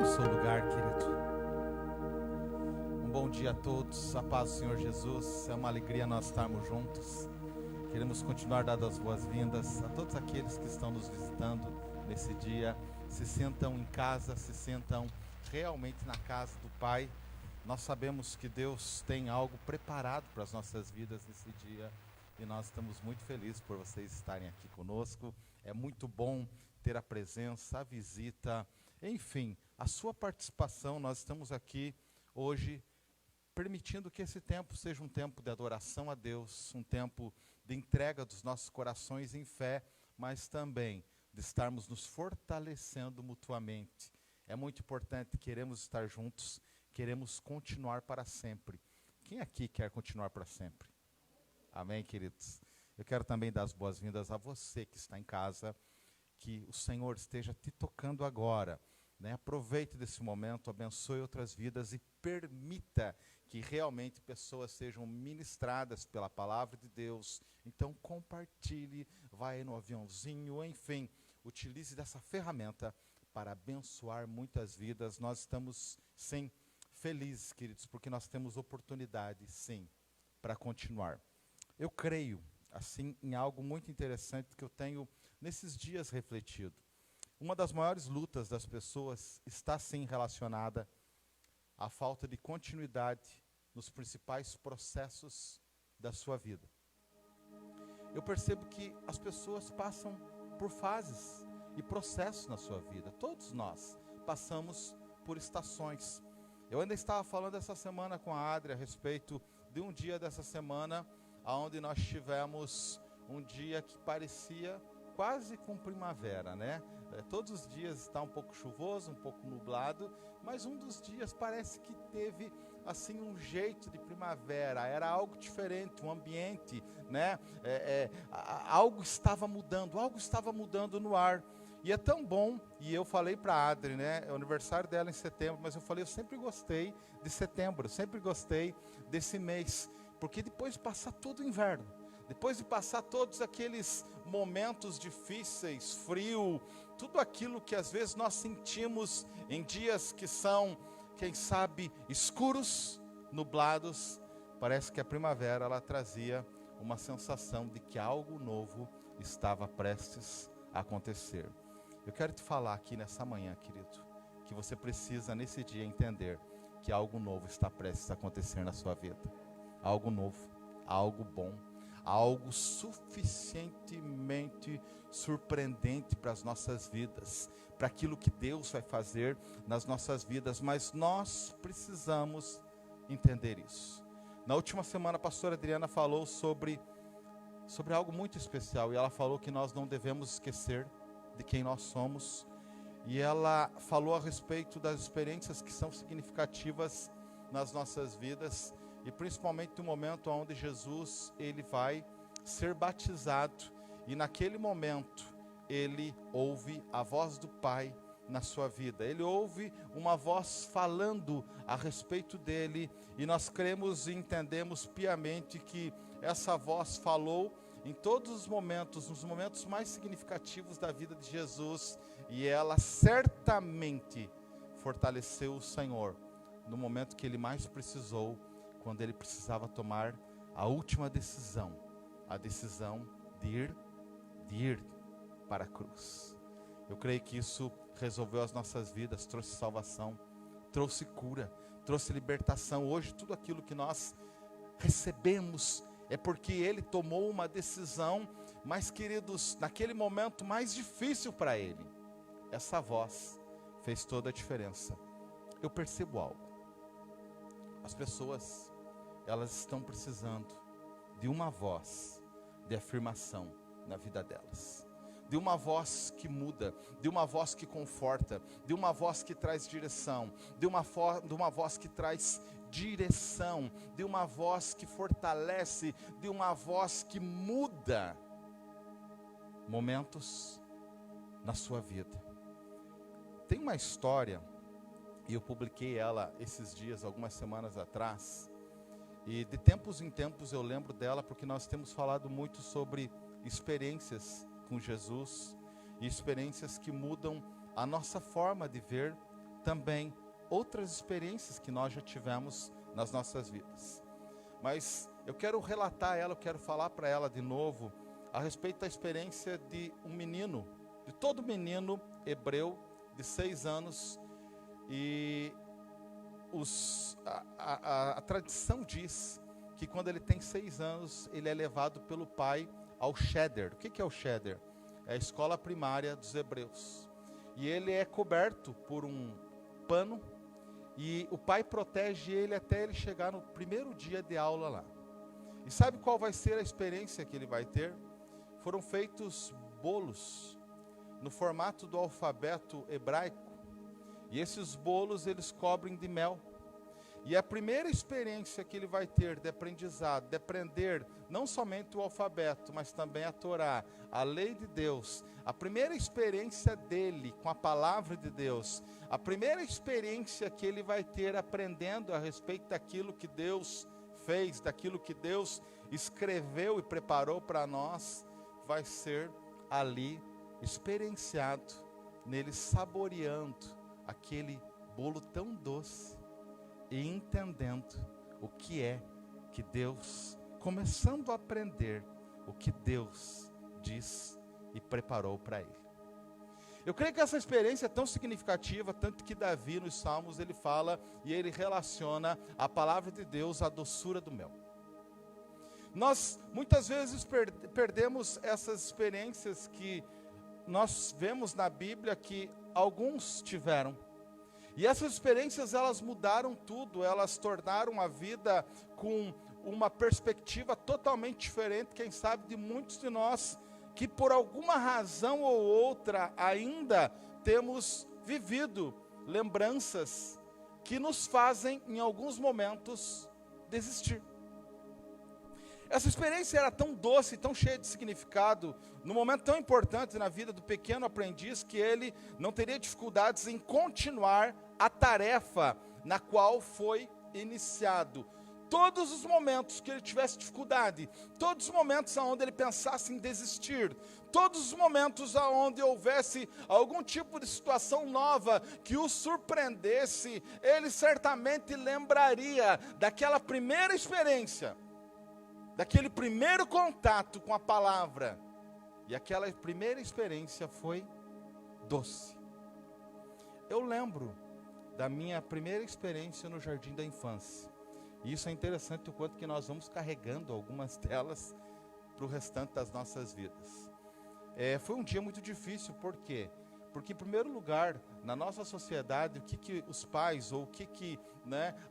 seu lugar, querido. Um bom dia a todos, a paz do Senhor Jesus. É uma alegria nós estarmos juntos. Queremos continuar dando as boas-vindas a todos aqueles que estão nos visitando nesse dia. Se sentam em casa, se sentam realmente na casa do Pai. Nós sabemos que Deus tem algo preparado para as nossas vidas nesse dia. E nós estamos muito felizes por vocês estarem aqui conosco. É muito bom ter a presença, a visita, enfim, a sua participação. Nós estamos aqui hoje permitindo que esse tempo seja um tempo de adoração a Deus, um tempo de entrega dos nossos corações em fé, mas também de estarmos nos fortalecendo mutuamente. É muito importante, queremos estar juntos, queremos continuar para sempre. Quem aqui quer continuar para sempre? Amém, queridos? Eu quero também dar as boas-vindas a você que está em casa, que o Senhor esteja te tocando agora, né? Aproveite desse momento, abençoe outras vidas e permita que realmente pessoas sejam ministradas pela palavra de Deus. Então compartilhe, vai no aviãozinho, enfim, utilize dessa ferramenta para abençoar muitas vidas. Nós estamos, sim, felizes, queridos, porque nós temos oportunidade, sim, para continuar. Eu creio, assim, em algo muito interessante que eu tenho nesses dias refletido. Uma das maiores lutas das pessoas está, sim, relacionada à falta de continuidade nos principais processos da sua vida. Eu percebo que as pessoas passam por fases e processos na sua vida. Todos nós passamos por estações. Eu ainda estava falando essa semana com a Adri a respeito de um dia dessa semana onde nós tivemos um dia que parecia quase com primavera, né? Todos os dias está um pouco chuvoso, um pouco nublado, mas um dos dias parece que teve assim um jeito de primavera, era algo diferente, um ambiente, né? Algo estava mudando no ar. E é tão bom, e eu falei para a Adri, né? É o aniversário dela em setembro, mas eu falei, eu sempre gostei de setembro, eu sempre gostei desse mês, porque depois de passar todo o inverno, depois de passar todos aqueles momentos difíceis, frio, tudo aquilo que às vezes nós sentimos em dias que são, quem sabe, escuros, nublados, parece que a primavera ela trazia uma sensação de que algo novo estava prestes a acontecer. Eu quero te falar aqui nessa manhã, querido, que você precisa nesse dia entender que algo novo está prestes a acontecer na sua vida. Algo novo, algo bom, algo suficientemente surpreendente para as nossas vidas, para aquilo que Deus vai fazer nas nossas vidas, mas nós precisamos entender isso. Na última semana a pastora Adriana falou sobre algo muito especial, e ela falou que nós não devemos esquecer de quem nós somos, e ela falou a respeito das experiências que são significativas nas nossas vidas, e principalmente no momento onde Jesus ele vai ser batizado, e naquele momento ele ouve a voz do Pai na sua vida, ele ouve uma voz falando a respeito dele, e nós cremos e entendemos piamente que essa voz falou em todos os momentos, nos momentos mais significativos da vida de Jesus, e ela certamente fortaleceu o Senhor no momento que ele mais precisou, quando ele precisava tomar a última decisão, a decisão de ir para a cruz. Eu creio que isso resolveu as nossas vidas, trouxe salvação, trouxe cura, trouxe libertação. Hoje tudo aquilo que nós recebemos é porque ele tomou uma decisão, mas queridos, naquele momento mais difícil para ele, essa voz fez toda a diferença. Eu percebo algo, as pessoas elas estão precisando de uma voz de afirmação na vida delas, de uma voz que muda, de uma voz que conforta, de uma voz que traz direção, de uma voz que traz direção, de uma voz que fortalece, de uma voz que muda momentos na sua vida. Tem uma história, e eu publiquei ela esses dias, algumas semanas atrás, e de tempos em tempos eu lembro dela, porque nós temos falado muito sobre experiências com Jesus, e experiências que mudam a nossa forma de ver também outras experiências que nós já tivemos nas nossas vidas. Mas eu quero relatar ela, eu quero falar para ela de novo a respeito da experiência de um menino, de todo menino hebreu de 6 anos. E a tradição diz que quando ele tem 6 anos, ele é levado pelo pai ao Cheder. O que é o Cheder? É a escola primária dos hebreus. E ele é coberto por um pano, e o pai protege ele até ele chegar no primeiro dia de aula lá. E sabe qual vai ser a experiência que ele vai ter? Foram feitos bolos no formato do alfabeto hebraico, e esses bolos eles cobrem de mel. E a primeira experiência que ele vai ter de aprendizado, de aprender não somente o alfabeto, mas também a Torá, a lei de Deus, a primeira experiência dele com a palavra de Deus, a primeira experiência que ele vai ter aprendendo a respeito daquilo que Deus fez, daquilo que Deus escreveu e preparou para nós, vai ser ali experienciado, nele saboreando aquele bolo tão doce e entendendo o que é que Deus, começando a aprender o que Deus diz e preparou para ele. Eu creio que essa experiência é tão significativa, tanto que Davi nos Salmos ele fala e ele relaciona a palavra de Deus à doçura do mel. Nós muitas vezes perdemos essas experiências que nós vemos na Bíblia que alguns tiveram. E essas experiências, elas mudaram tudo, elas tornaram a vida com uma perspectiva totalmente diferente, quem sabe de muitos de nós, que por alguma razão ou outra ainda temos vivido lembranças que nos fazem, em alguns momentos, desistir. Essa experiência era tão doce, tão cheia de significado, num momento tão importante na vida do pequeno aprendiz, que ele não teria dificuldades em continuar a tarefa na qual foi iniciado. Todos os momentos que ele tivesse dificuldade, todos os momentos onde ele pensasse em desistir, todos os momentos onde houvesse algum tipo de situação nova que o surpreendesse, ele certamente lembraria daquela primeira experiência, daquele primeiro contato com a palavra. E aquela primeira experiência foi doce. Eu lembro da minha primeira experiência no jardim da infância. E isso é interessante o quanto que nós vamos carregando algumas delas para o restante das nossas vidas. Foi um dia muito difícil, por quê? Porque, em primeiro lugar, na nossa sociedade, o que os pais, ou o que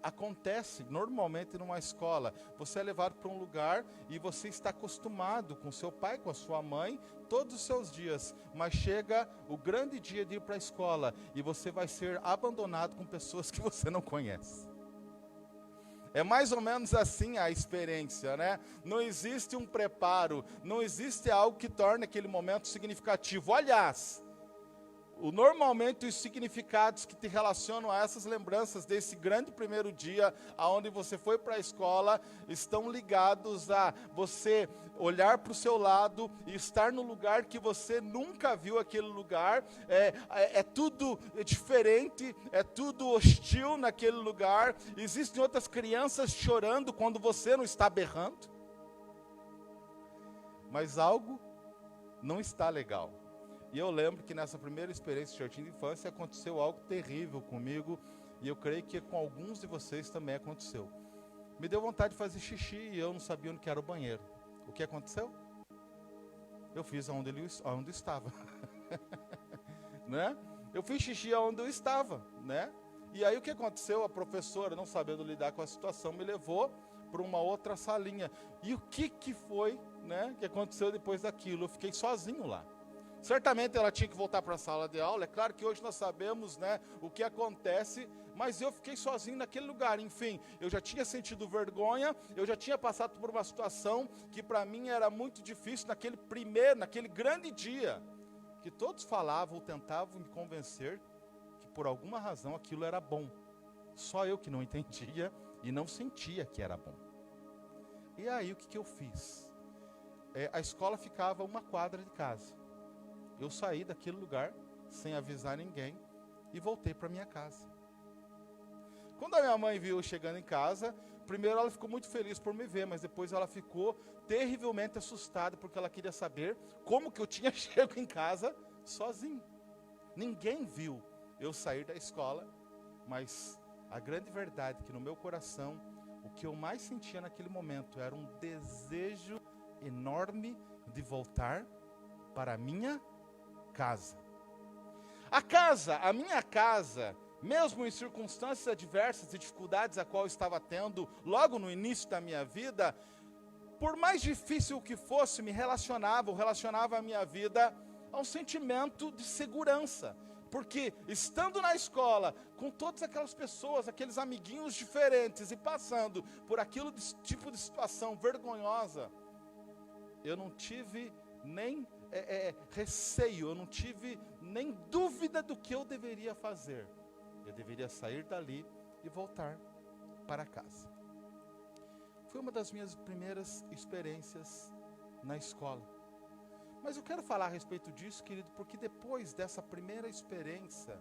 acontece normalmente numa escola? Você é levado para um lugar e você está acostumado com seu pai, com a sua mãe, todos os seus dias. Mas chega o grande dia de ir para a escola e você vai ser abandonado com pessoas que você não conhece. É mais ou menos assim a experiência, né? Não existe um preparo, não existe algo que torne aquele momento significativo. Aliás, normalmente os significados que te relacionam a essas lembranças desse grande primeiro dia, aonde você foi para a escola, estão ligados a você olhar para o seu lado e estar no lugar que você nunca viu aquele lugar. É tudo diferente, é tudo hostil naquele lugar. Existem outras crianças chorando quando você não está berrando. Mas algo não está legal. E eu lembro que nessa primeira experiência de jardim de infância aconteceu algo terrível comigo, e eu creio que com alguns de vocês também aconteceu. Me deu vontade de fazer xixi e eu não sabia onde que era o banheiro. O que aconteceu? Eu fiz onde eu estava. Né? Eu fiz xixi onde eu estava, né? E aí o que aconteceu? A professora, não sabendo lidar com a situação, me levou para uma outra salinha. E o que foi, né, que aconteceu depois daquilo? Eu fiquei sozinho lá. Certamente ela tinha que voltar para a sala de aula. É claro que hoje nós sabemos, né, o que acontece, mas eu fiquei sozinho naquele lugar. Enfim, eu já tinha sentido vergonha, eu já tinha passado por uma situação que para mim era muito difícil naquele grande dia, que todos falavam ou tentavam me convencer que por alguma razão aquilo era bom. Só eu que não entendia e não sentia que era bom. E aí o que eu fiz? A escola ficava a 1 quadra de casa. Eu saí daquele lugar, sem avisar ninguém, e voltei para minha casa. Quando a minha mãe viu eu chegando em casa, primeiro ela ficou muito feliz por me ver, mas depois ela ficou terrivelmente assustada, porque ela queria saber como que eu tinha chego em casa sozinho. Ninguém viu eu sair da escola, mas a grande verdade é que no meu coração, o que eu mais sentia naquele momento era um desejo enorme de voltar para a minha casa. A minha casa, mesmo em circunstâncias adversas e dificuldades a qual eu estava tendo logo no início da minha vida, por mais difícil que fosse, relacionava a minha vida a um sentimento de segurança. Porque estando na escola, com todas aquelas pessoas, aqueles amiguinhos diferentes e passando por aquele tipo de situação vergonhosa, eu não tive nem receio, eu não tive nem dúvida do que eu deveria fazer. Eu deveria sair dali e voltar para casa. Foi uma das minhas primeiras experiências na escola. Mas eu quero falar a respeito disso, querido, porque depois dessa primeira experiência,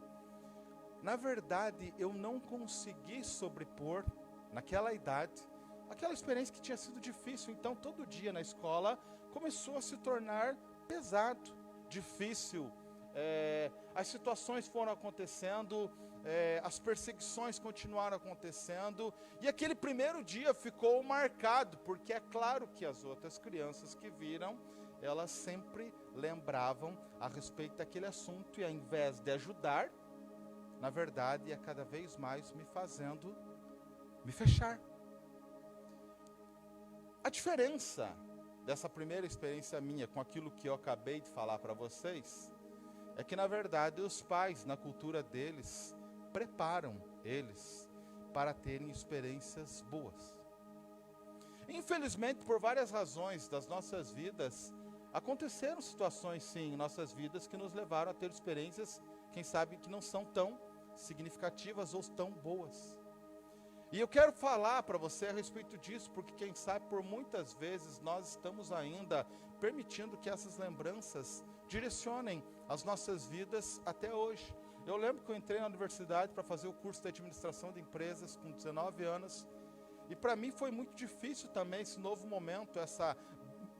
na verdade, eu não consegui sobrepor, naquela idade, aquela experiência que tinha sido difícil. Então, todo dia na escola começou a se tornar pesado, difícil. As situações foram acontecendo, as perseguições continuaram acontecendo, e aquele primeiro dia ficou marcado, porque é claro que as outras crianças que viram, elas sempre lembravam a respeito daquele assunto, e ao invés de ajudar, na verdade, ia cada vez mais me fazendo me fechar. A diferença dessa primeira experiência minha com aquilo que eu acabei de falar para vocês, é que na verdade os pais, na cultura deles, preparam eles para terem experiências boas. Infelizmente, por várias razões das nossas vidas, aconteceram situações sim em nossas vidas que nos levaram a ter experiências, quem sabe, que não são tão significativas ou tão boas. E eu quero falar para você a respeito disso, porque quem sabe por muitas vezes nós estamos ainda permitindo que essas lembranças direcionem as nossas vidas até hoje. Eu lembro que eu entrei na universidade para fazer o curso de administração de empresas com 19 anos, e para mim foi muito difícil também esse novo momento, essa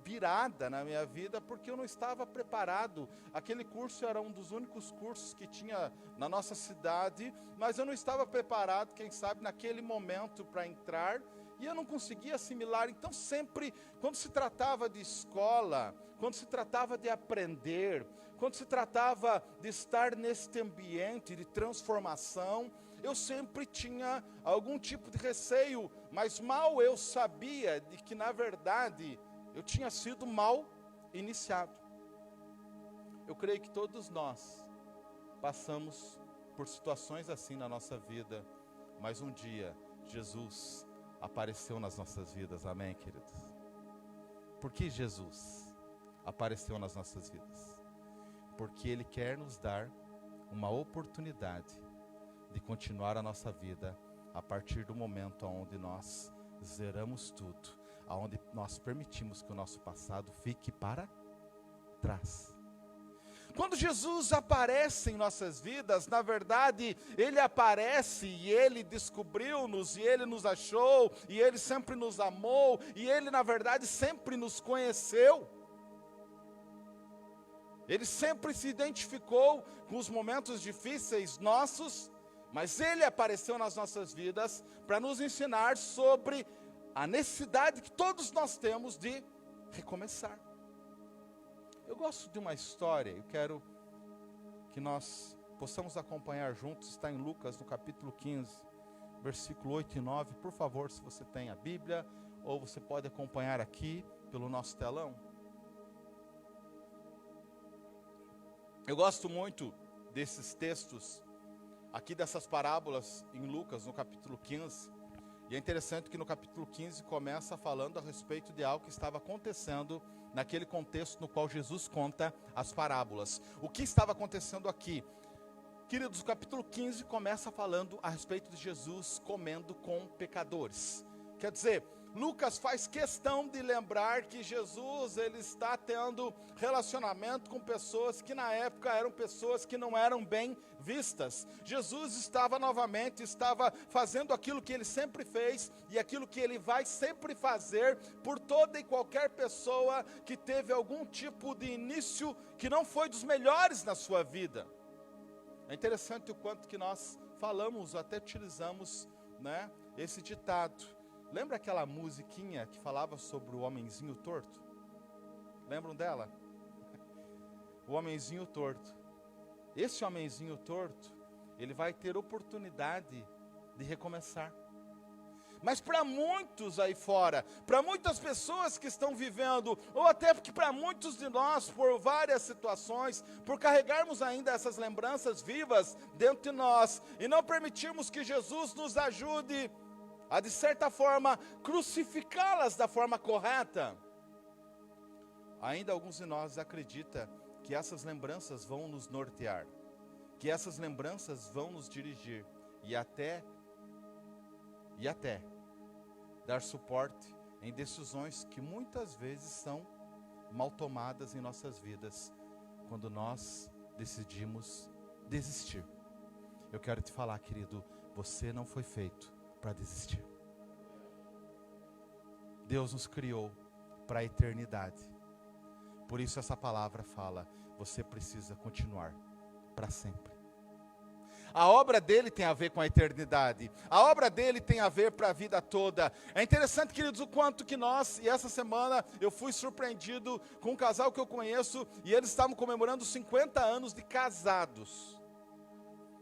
virada na minha vida, porque eu não estava preparado. Aquele curso era um dos únicos cursos que tinha na nossa cidade, mas eu não estava preparado, quem sabe, naquele momento para entrar, e eu não conseguia assimilar. Então sempre, quando se tratava de escola, quando se tratava de aprender, quando se tratava de estar neste ambiente de transformação, eu sempre tinha algum tipo de receio, mas mal eu sabia de que, na verdade, eu tinha sido mal iniciado. Eu creio que todos nós passamos por situações assim na nossa vida, mas um dia Jesus apareceu nas nossas vidas, amém, queridos? Por que Jesus apareceu nas nossas vidas? Porque Ele quer nos dar uma oportunidade de continuar a nossa vida a partir do momento onde nós zeramos tudo, aonde nós permitimos que o nosso passado fique para trás. Quando Jesus aparece em nossas vidas, na verdade, Ele aparece e Ele descobriu-nos, e Ele nos achou, e Ele sempre nos amou, e Ele, na verdade, sempre nos conheceu. Ele sempre se identificou com os momentos difíceis nossos, mas Ele apareceu nas nossas vidas para nos ensinar sobre a necessidade que todos nós temos de recomeçar. Eu gosto de uma história, eu quero que nós possamos acompanhar juntos, está em Lucas, no capítulo 15, versículo 8 e 9. Por favor, se você tem a Bíblia, ou você pode acompanhar aqui pelo nosso telão. Eu gosto muito desses textos, aqui dessas parábolas em Lucas, no capítulo 15. E é interessante que no capítulo 15 começa falando a respeito de algo que estava acontecendo naquele contexto no qual Jesus conta as parábolas. O que estava acontecendo aqui? Queridos, o capítulo 15 começa falando a respeito de Jesus comendo com pecadores. Quer dizer, Lucas faz questão de lembrar que Jesus, ele está tendo relacionamento com pessoas que na época eram pessoas que não eram bem vistas. Jesus estava fazendo aquilo que ele sempre fez e aquilo que ele vai sempre fazer por toda e qualquer pessoa que teve algum tipo de início que não foi dos melhores na sua vida. É interessante o quanto que nós falamos, até utilizamos, né, esse ditado. Lembra aquela musiquinha que falava sobre o homenzinho torto? Lembram dela? O homenzinho torto. Esse homenzinho torto, ele vai ter oportunidade de recomeçar. Mas para muitos aí fora, para muitas pessoas que estão vivendo, ou até porque para muitos de nós, por várias situações, por carregarmos ainda essas lembranças vivas dentro de nós, e não permitirmos que Jesus nos ajude a, de certa forma, crucificá-las da forma correta, ainda alguns de nós acreditam que essas lembranças vão nos nortear, que essas lembranças vão nos dirigir, e até dar suporte em decisões que muitas vezes são mal tomadas em nossas vidas, quando nós decidimos desistir. Eu quero te falar, querido, você não foi feito para desistir. Deus nos criou para a eternidade. Por isso essa palavra fala, você precisa continuar para sempre. A obra dele tem a ver com a eternidade. A obra dele tem a ver para a vida toda. É interessante, queridos, o quanto que nós, e essa semana eu fui surpreendido com um casal que eu conheço, e eles estavam comemorando 50 anos de casados.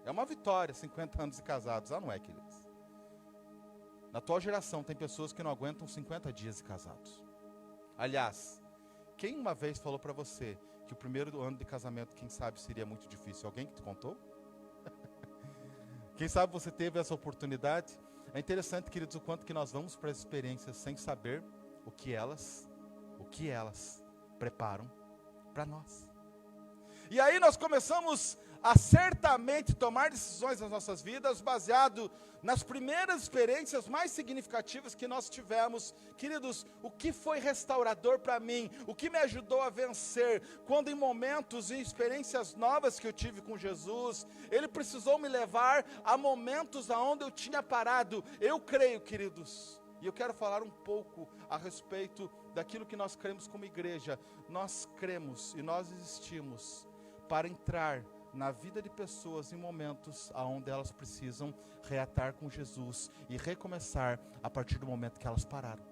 É uma vitória, 50 anos de casados, não é, queridos? Na atual geração tem pessoas que não aguentam 50 dias de casados. Aliás, quem uma vez falou para você que o primeiro ano de casamento, quem sabe, seria muito difícil? Alguém que te contou? Quem sabe você teve essa oportunidade? É interessante, queridos, o quanto que nós vamos para as experiências sem saber o que elas preparam para nós. E aí nós começamos a certamente tomar decisões nas nossas vidas baseado nas primeiras experiências mais significativas que nós tivemos. Queridos, o que foi restaurador para mim, o que me ajudou a vencer, quando em momentos e experiências novas que eu tive com Jesus, Ele precisou me levar a momentos onde eu tinha parado. Eu creio, queridos, e eu quero falar um pouco a respeito daquilo que nós cremos como igreja. Nós cremos e nós existimos para entrar na vida de pessoas em momentos onde elas precisam reatar com Jesus e recomeçar a partir do momento que elas pararam.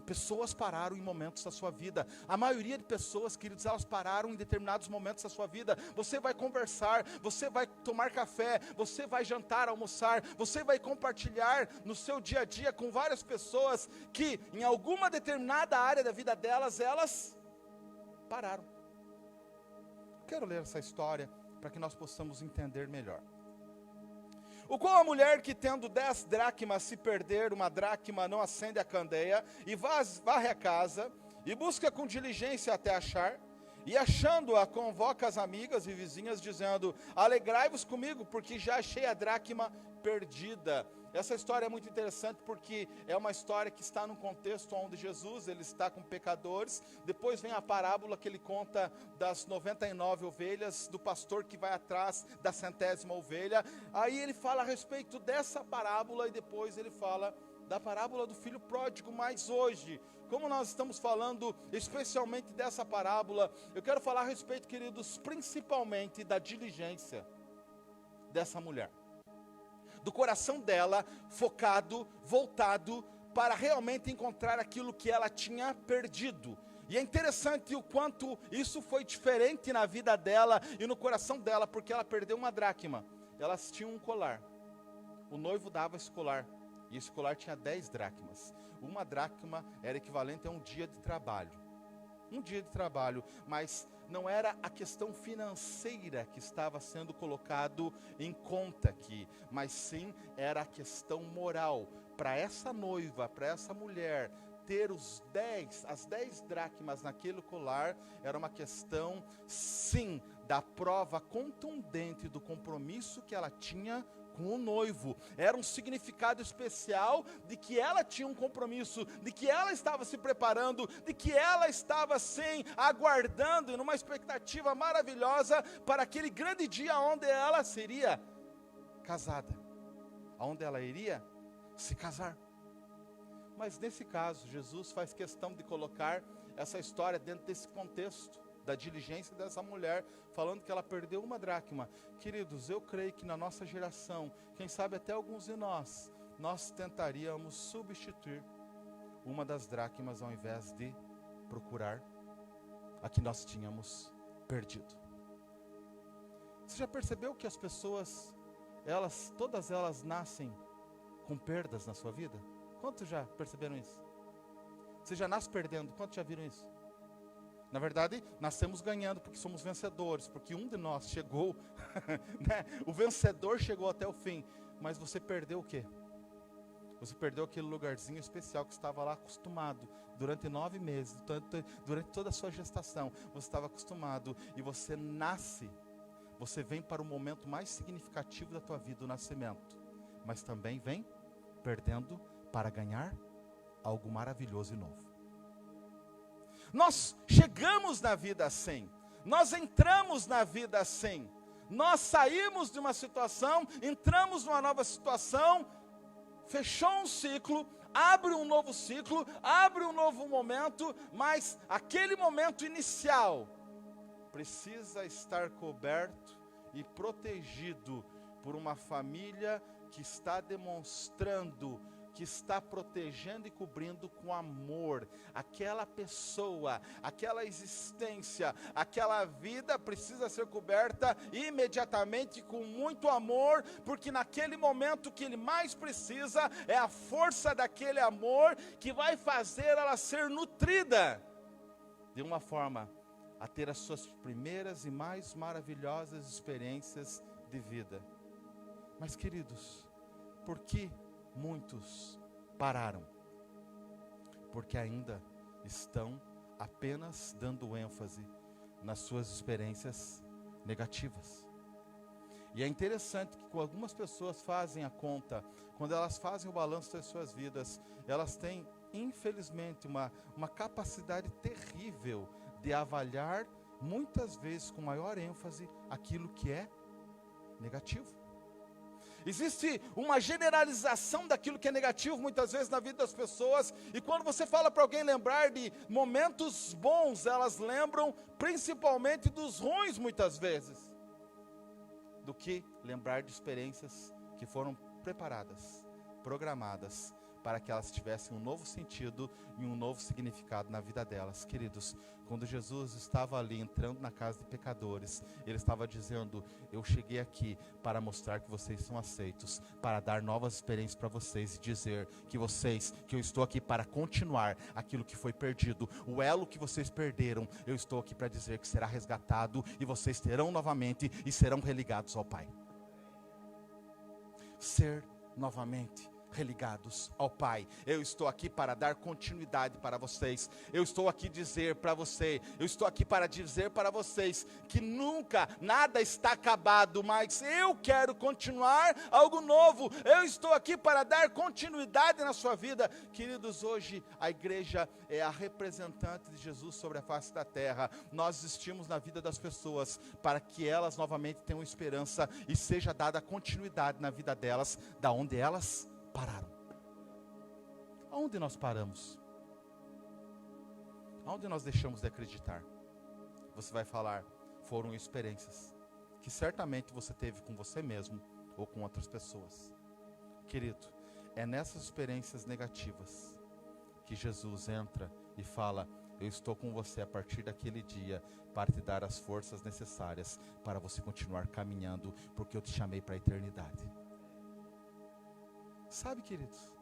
Pessoas pararam em momentos da sua vida. A maioria de pessoas, queridos, elas pararam em determinados momentos da sua vida. Você vai conversar, você vai tomar café, você vai jantar, almoçar, você vai compartilhar no seu dia a dia com várias pessoas que em alguma determinada área da vida delas, elas pararam. Quero ler essa história para que nós possamos entender melhor. O qual a mulher que tendo 10 dracmas se perder uma dracma não acende a candeia e varre a casa e busca com diligência até achar, e achando-a convoca as amigas e vizinhas dizendo, alegrai-vos comigo porque já achei a dracma perdida. Essa história é muito interessante porque é uma história que está num contexto onde Jesus, ele está com pecadores. Depois vem a parábola que ele conta das 99 ovelhas, do pastor que vai atrás da 100ª ovelha. Aí ele fala a respeito dessa parábola e depois ele fala da parábola do filho pródigo. Mas hoje, como nós estamos falando especialmente dessa parábola, eu quero falar a respeito, queridos, principalmente da diligência dessa mulher. Do coração dela, focado, voltado para realmente encontrar aquilo que ela tinha perdido. E é interessante o quanto isso foi diferente na vida dela e no coração dela, porque ela perdeu uma dracma. Elas tinham um colar. O noivo dava esse colar, e esse colar tinha 10 dracmas. Uma dracma era equivalente a um dia de trabalho. Um dia de trabalho, mas não era a questão financeira que estava sendo colocado em conta aqui, mas sim era a questão moral. Para essa noiva, para essa mulher, ter as 10 dracmas naquele colar, era uma questão, sim, da prova contundente do compromisso que ela tinha com o noivo. Era um significado especial de que ela tinha um compromisso, de que ela estava se preparando, de que ela estava aguardando e numa expectativa maravilhosa para aquele grande dia onde ela seria casada, onde ela iria se casar. Mas nesse caso, Jesus faz questão de colocar essa história dentro desse contexto da diligência dessa mulher, falando que ela perdeu uma dracma. Queridos, eu creio que na nossa geração, quem sabe até alguns de nós tentaríamos substituir uma das dracmas ao invés de procurar a que nós tínhamos perdido. Você já percebeu que as pessoas, todas elas nascem com perdas na sua vida? Quantos já perceberam isso? Você já nasce perdendo, quantos já viram isso? Na verdade, nascemos ganhando porque somos vencedores, porque um de nós chegou, né? O vencedor chegou até o fim, mas você perdeu o quê? Você perdeu aquele lugarzinho especial que estava lá acostumado, durante 9 meses, durante toda a sua gestação, você estava acostumado, e você nasce, você vem para o momento mais significativo da tua vida, o nascimento, mas também vem perdendo para ganhar algo maravilhoso e novo. Nós chegamos na vida assim, nós entramos na vida assim, nós saímos de uma situação, entramos numa nova situação, fechou um ciclo, abre um novo ciclo, abre um novo momento, mas aquele momento inicial precisa estar coberto e protegido por uma família que está demonstrando, que está protegendo e cobrindo com amor. Aquela pessoa, aquela existência, aquela vida precisa ser coberta imediatamente com muito amor, porque naquele momento que ele mais precisa é a força daquele amor que vai fazer ela ser nutrida de uma forma a ter as suas primeiras e mais maravilhosas experiências de vida. Mas, queridos, por que muitos pararam? Porque ainda estão apenas dando ênfase nas suas experiências negativas. E é interessante que quando algumas pessoas fazem a conta, quando elas fazem o balanço das suas vidas, elas têm, infelizmente, uma capacidade terrível de avaliar, muitas vezes com maior ênfase, aquilo que é negativo. Existe uma generalização daquilo que é negativo muitas vezes na vida das pessoas, e quando você fala para alguém lembrar de momentos bons, elas lembram principalmente dos ruins muitas vezes, do que lembrar de experiências que foram preparadas, programadas, para que elas tivessem um novo sentido e um novo significado na vida delas. Queridos, quando Jesus estava ali entrando na casa de pecadores, ele estava dizendo: eu cheguei aqui para mostrar que vocês são aceitos, para dar novas experiências para vocês e dizer que eu estou aqui para continuar aquilo que foi perdido, o elo que vocês perderam, eu estou aqui para dizer que será resgatado e vocês terão novamente e serão religados ao Pai. Ser novamente religados ao Pai. Eu estou aqui para dar continuidade para vocês. Eu estou aqui para dizer para vocês que nunca nada está acabado, mas eu quero continuar algo novo. Eu estou aqui para dar continuidade na sua vida. Queridos, hoje a igreja é a representante de Jesus sobre a face da terra. Nós existimos na vida das pessoas para que elas novamente tenham esperança e seja dada continuidade na vida delas, da onde elas pararam. Aonde nós paramos? Aonde nós deixamos de acreditar? Você vai falar: foram experiências que certamente você teve com você mesmo ou com outras pessoas. Querido, é nessas experiências negativas que Jesus entra e fala: eu estou com você a partir daquele dia para te dar as forças necessárias para você continuar caminhando, porque eu te chamei para a eternidade. Sabe, queridos,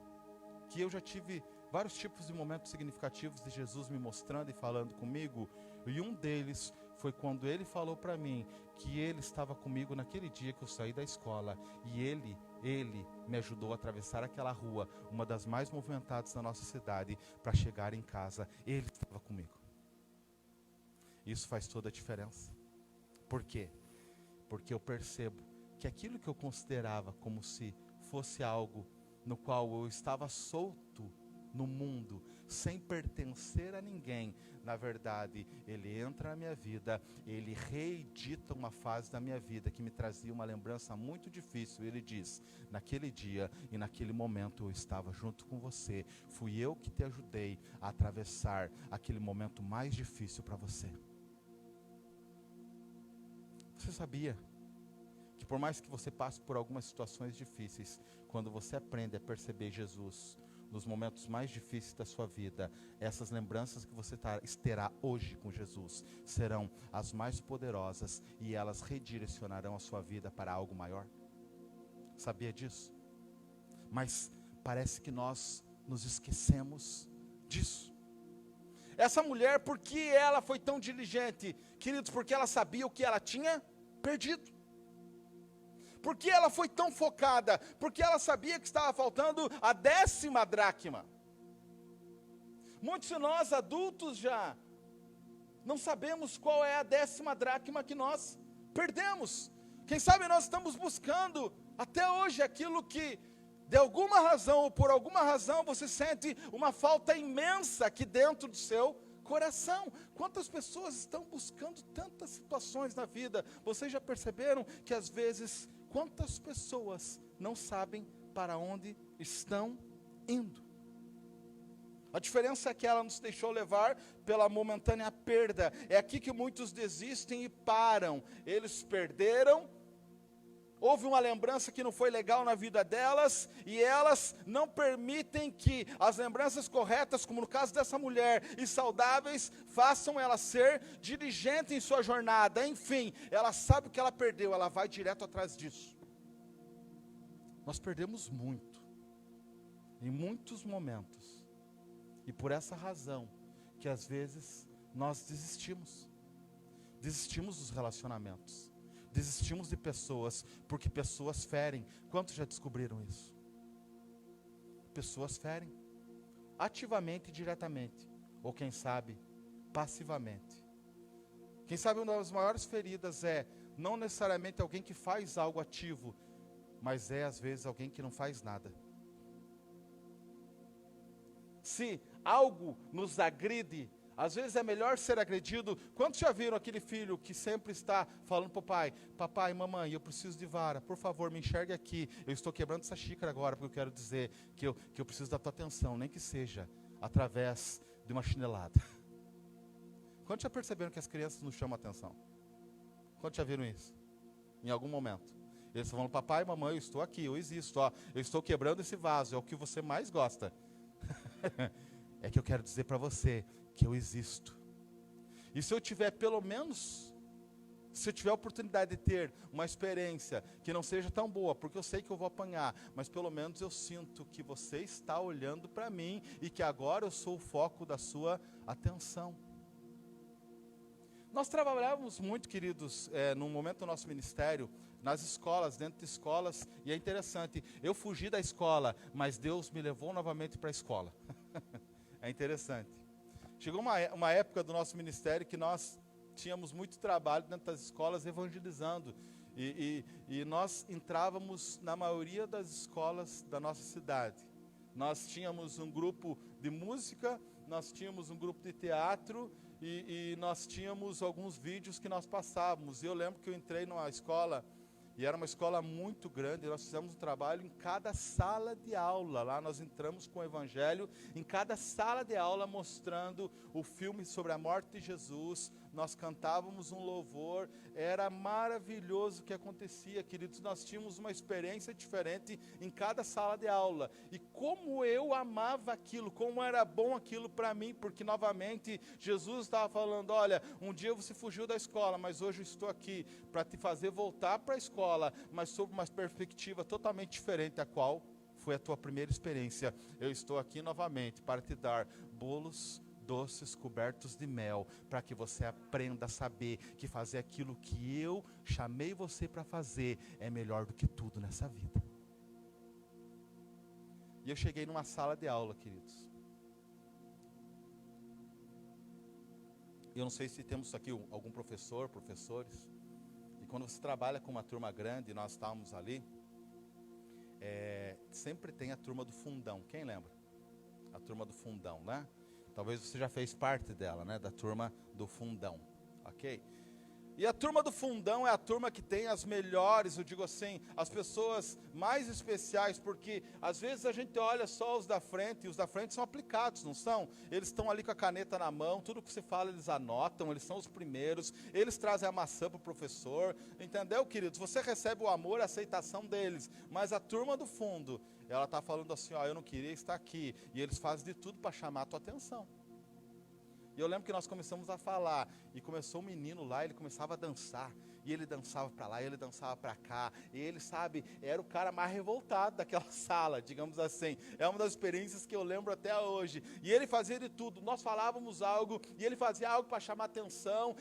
que eu já tive vários tipos de momentos significativos de Jesus me mostrando e falando comigo, e um deles foi quando ele falou para mim que ele estava comigo naquele dia que eu saí da escola, e ele me ajudou a atravessar aquela rua, uma das mais movimentadas da nossa cidade, para chegar em casa. Ele estava comigo. Isso faz toda a diferença. Por quê? Porque eu percebo que aquilo que eu considerava como se fosse algo no qual eu estava solto no mundo, sem pertencer a ninguém, na verdade, ele entra na minha vida, ele reedita uma fase da minha vida que me trazia uma lembrança muito difícil. Ele diz: naquele dia e naquele momento eu estava junto com você, fui eu que te ajudei a atravessar aquele momento mais difícil para você. Você sabia que por mais que você passe por algumas situações difíceis, quando você aprende a perceber Jesus nos momentos mais difíceis da sua vida, essas lembranças que você terá hoje com Jesus serão as mais poderosas e elas redirecionarão a sua vida para algo maior? Sabia disso? Mas parece que nós nos esquecemos disso. Essa mulher, por que ela foi tão diligente? Queridos, porque ela sabia o que ela tinha perdido. Por que ela foi tão focada? Porque ela sabia que estava faltando a 10ª dracma. Muitos de nós adultos já não sabemos qual é a 10ª dracma que nós perdemos. Quem sabe nós estamos buscando até hoje aquilo que, de alguma razão ou por alguma razão, você sente uma falta imensa aqui dentro do seu coração. Quantas pessoas estão buscando tantas situações na vida? Vocês já perceberam que às vezes quantas pessoas não sabem para onde estão indo? A diferença é que ela nos deixou levar pela momentânea perda. É aqui que muitos desistem e param. Eles perderam, houve uma lembrança que não foi legal na vida delas, e elas não permitem que as lembranças corretas, como no caso dessa mulher, e saudáveis, façam ela ser diligente em sua jornada. Enfim, ela sabe o que ela perdeu, ela vai direto atrás disso. Nós perdemos muito, em muitos momentos, e por essa razão, que às vezes nós desistimos dos relacionamentos, desistimos de pessoas, porque pessoas ferem. Quantos já descobriram isso? Pessoas ferem, ativamente e diretamente, ou quem sabe, passivamente. Quem sabe uma das maiores feridas é, não necessariamente alguém que faz algo ativo, mas é às vezes alguém que não faz nada. Se algo nos agride, às vezes é melhor ser agredido. Quantos já viram aquele filho que sempre está falando para o pai: papai, mamãe, eu preciso de vara, por favor, me enxergue aqui, eu estou quebrando essa xícara agora, porque eu quero dizer que eu preciso da tua atenção, nem que seja através de uma chinelada. Quantos já perceberam que as crianças nos chamam a atenção? Quantos já viram isso? Em algum momento eles falam: papai, mamãe, eu estou aqui, eu existo, ó, eu estou quebrando esse vaso, é o que você mais gosta. É que eu quero dizer para você que eu existo. E se eu tiver pelo menos, se eu tiver a oportunidade de ter uma experiência que não seja tão boa, porque eu sei que eu vou apanhar, mas pelo menos eu sinto que você está olhando para mim e que agora eu sou o foco da sua atenção. Nós trabalhávamos muito, queridos, num momento do nosso ministério, nas escolas, dentro de escolas, e é interessante, eu fugi da escola, mas Deus me levou novamente para a escola. É interessante. Chegou uma época do nosso ministério que nós tínhamos muito trabalho dentro das escolas evangelizando, e nós entrávamos na maioria das escolas da nossa cidade. Nós tínhamos um grupo de música, nós tínhamos um grupo de teatro, e nós tínhamos alguns vídeos que nós passávamos. E eu lembro que eu entrei numa escola, e era uma escola muito grande, nós fizemos um trabalho em cada sala de aula. Lá nós entramos com o evangelho, em cada sala de aula mostrando o filme sobre a morte de Jesus. Nós cantávamos um louvor, era maravilhoso o que acontecia, queridos. Nós tínhamos uma experiência diferente em cada sala de aula. E como eu amava aquilo, como era bom aquilo para mim, porque novamente Jesus estava falando: olha, um dia você fugiu da escola, mas hoje eu estou aqui para te fazer voltar para a escola, mas sob uma perspectiva totalmente diferente da qual foi a tua primeira experiência. Eu estou aqui novamente para te dar bolos doces cobertos de mel, para que você aprenda a saber que fazer aquilo que eu chamei você para fazer é melhor do que tudo nessa vida. E eu cheguei numa sala de aula, queridos. Eu não sei se temos aqui algum professores. quando você trabalha com uma turma grande, nós estávamos ali, sempre tem a turma do fundão. Quem lembra? A turma do fundão, né? Talvez você já fez parte dela, né? Da turma do fundão, ok? E a turma do fundão é a turma que tem as melhores, eu digo assim, as pessoas mais especiais, porque às vezes a gente olha só os da frente, e os da frente são aplicados, não são? Eles estão ali com a caneta na mão, tudo que você fala eles anotam, eles são os primeiros, eles trazem a maçã para o professor, entendeu, queridos? Você recebe o amor, a aceitação deles, mas a turma do fundo, ela está falando assim, ó, eu não queria estar aqui, e eles fazem de tudo para chamar a tua atenção. E eu lembro que nós começamos a falar, e começou um menino lá, ele começava a dançar, e ele dançava para lá, e ele dançava para cá, e ele, sabe, era o cara mais revoltado daquela sala, digamos assim. É uma das experiências que eu lembro até hoje. E ele fazia de tudo, nós falávamos algo, e ele fazia algo para chamar atenção,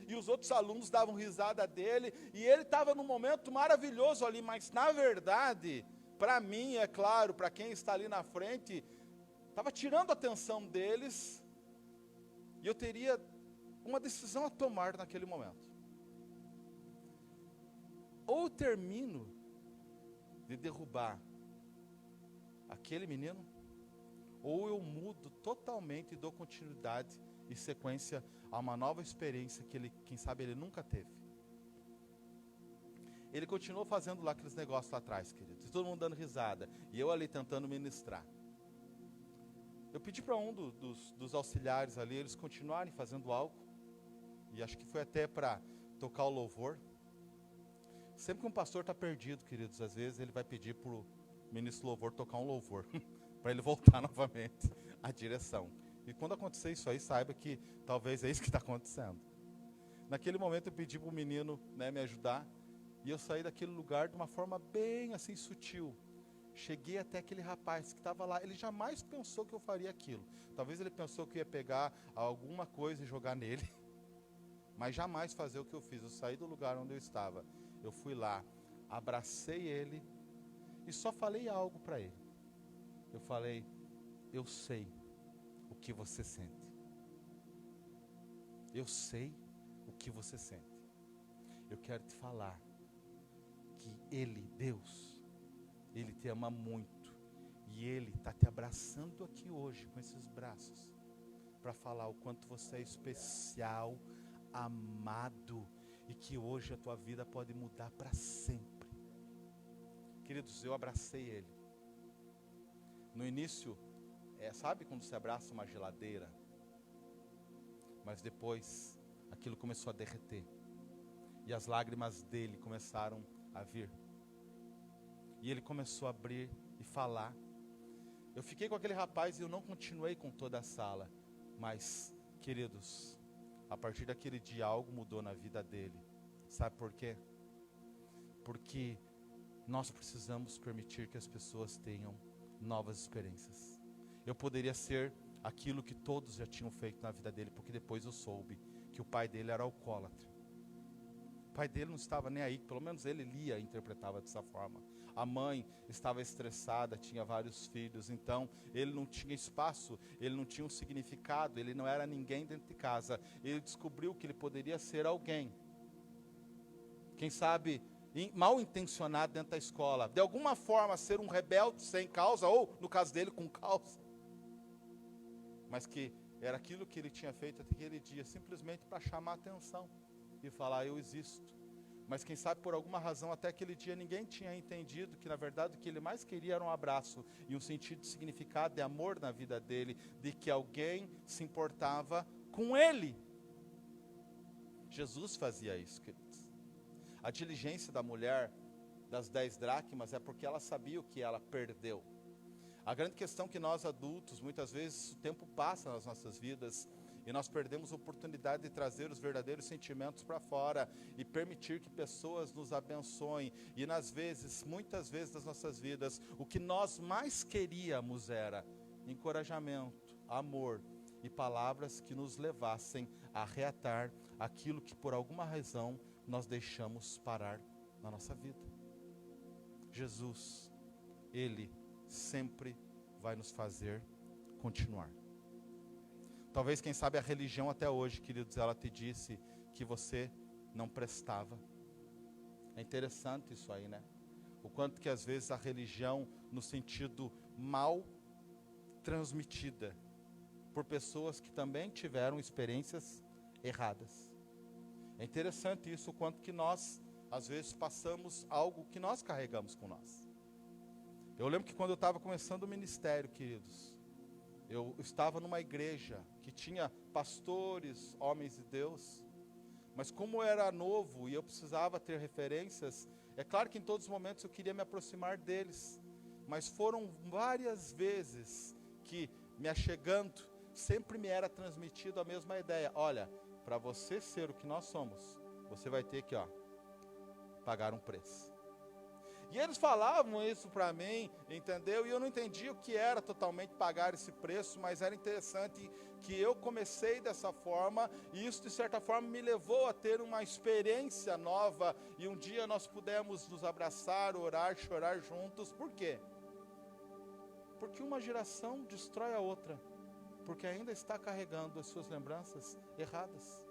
e os outros alunos davam risada dele, e ele estava num momento maravilhoso ali, mas na verdade, para mim, é claro, para quem está ali na frente, estava tirando a atenção deles. E eu teria uma decisão a tomar naquele momento. Ou termino de derrubar aquele menino, ou eu mudo totalmente e dou continuidade e sequência a uma nova experiência que ele, quem sabe, ele nunca teve. Ele continuou fazendo lá aqueles negócios lá atrás, queridos, e todo mundo dando risada, e eu ali tentando ministrar. Eu pedi para um dos auxiliares ali, eles continuarem fazendo algo, e acho que foi até para tocar o louvor. Sempre que um pastor está perdido, queridos, às vezes ele vai pedir para o ministro do louvor tocar um louvor, para ele voltar novamente à direção. E quando acontecer isso aí, saiba que talvez é isso que está acontecendo. Naquele momento eu pedi para o menino, né, me ajudar, e eu saí daquele lugar de uma forma bem assim sutil. Cheguei até aquele rapaz que estava lá, ele jamais pensou que eu faria aquilo. Talvez ele pensou que eu ia pegar alguma coisa e jogar nele, mas jamais fazer o que eu fiz. Eu saí do lugar onde eu estava, eu fui lá, abracei ele e só falei algo para ele. Eu falei, eu sei o que você sente. Eu sei o que você sente. Eu quero te falar que Ele, Deus, Ele te ama muito, e Ele está te abraçando aqui hoje com esses braços, para falar o quanto você é especial, amado, e que hoje a tua vida pode mudar para sempre. Queridos, eu abracei Ele. No início, sabe quando você abraça uma geladeira? Mas depois, aquilo começou a derreter, e as lágrimas dele começaram a vir. E ele começou a abrir e falar. Eu fiquei com aquele rapaz e eu não continuei com toda a sala. Mas, queridos, a partir daquele dia algo mudou na vida dele. Sabe por quê? Porque nós precisamos permitir que as pessoas tenham novas experiências. Eu poderia ser aquilo que todos já tinham feito na vida dele, porque depois eu soube que o pai dele era alcoólatra. O pai dele não estava nem aí, pelo menos ele lia e interpretava dessa forma. A mãe estava estressada, tinha vários filhos, então ele não tinha espaço, ele não tinha um significado, ele não era ninguém dentro de casa. Ele descobriu que ele poderia ser alguém, quem sabe mal intencionado dentro da escola, de alguma forma ser um rebelde sem causa, ou no caso dele com causa, mas que era aquilo que ele tinha feito aquele dia, simplesmente para chamar a atenção e falar, eu existo. Mas quem sabe por alguma razão até aquele dia ninguém tinha entendido que na verdade o que ele mais queria era um abraço e um sentido de significado, de amor na vida dele, de que alguém se importava com ele. Jesus fazia isso, queridos. A diligência da mulher das 10 dracmas é porque ela sabia o que ela perdeu. A grande questão é que nós adultos, muitas vezes o tempo passa nas nossas vidas e nós perdemos a oportunidade de trazer os verdadeiros sentimentos para fora e permitir que pessoas nos abençoem. E muitas vezes das nossas vidas, o que nós mais queríamos era encorajamento, amor e palavras que nos levassem a reatar aquilo que por alguma razão nós deixamos parar na nossa vida. Jesus, Ele sempre vai nos fazer continuar. Talvez, quem sabe, a religião até hoje, queridos, ela te disse que você não prestava. É interessante isso aí, né? O quanto que às vezes a religião, no sentido mal transmitida, por pessoas que também tiveram experiências erradas. É interessante isso, o quanto que nós, às vezes, passamos algo que nós carregamos com nós. Eu lembro que quando eu estava começando o ministério, queridos, eu estava numa igreja que tinha pastores, homens de Deus, mas como eu era novo e eu precisava ter referências, é claro que em todos os momentos eu queria me aproximar deles, mas foram várias vezes que, me achegando, sempre me era transmitido a mesma ideia. Olha, para você ser o que nós somos, você vai ter que, pagar um preço. E eles falavam isso para mim, entendeu? E eu não entendia o que era totalmente pagar esse preço, mas era interessante que eu comecei dessa forma, e isso de certa forma me levou a ter uma experiência nova, e um dia nós pudemos nos abraçar, orar, chorar juntos. Por quê? Porque uma geração destrói a outra, porque ainda está carregando as suas lembranças erradas.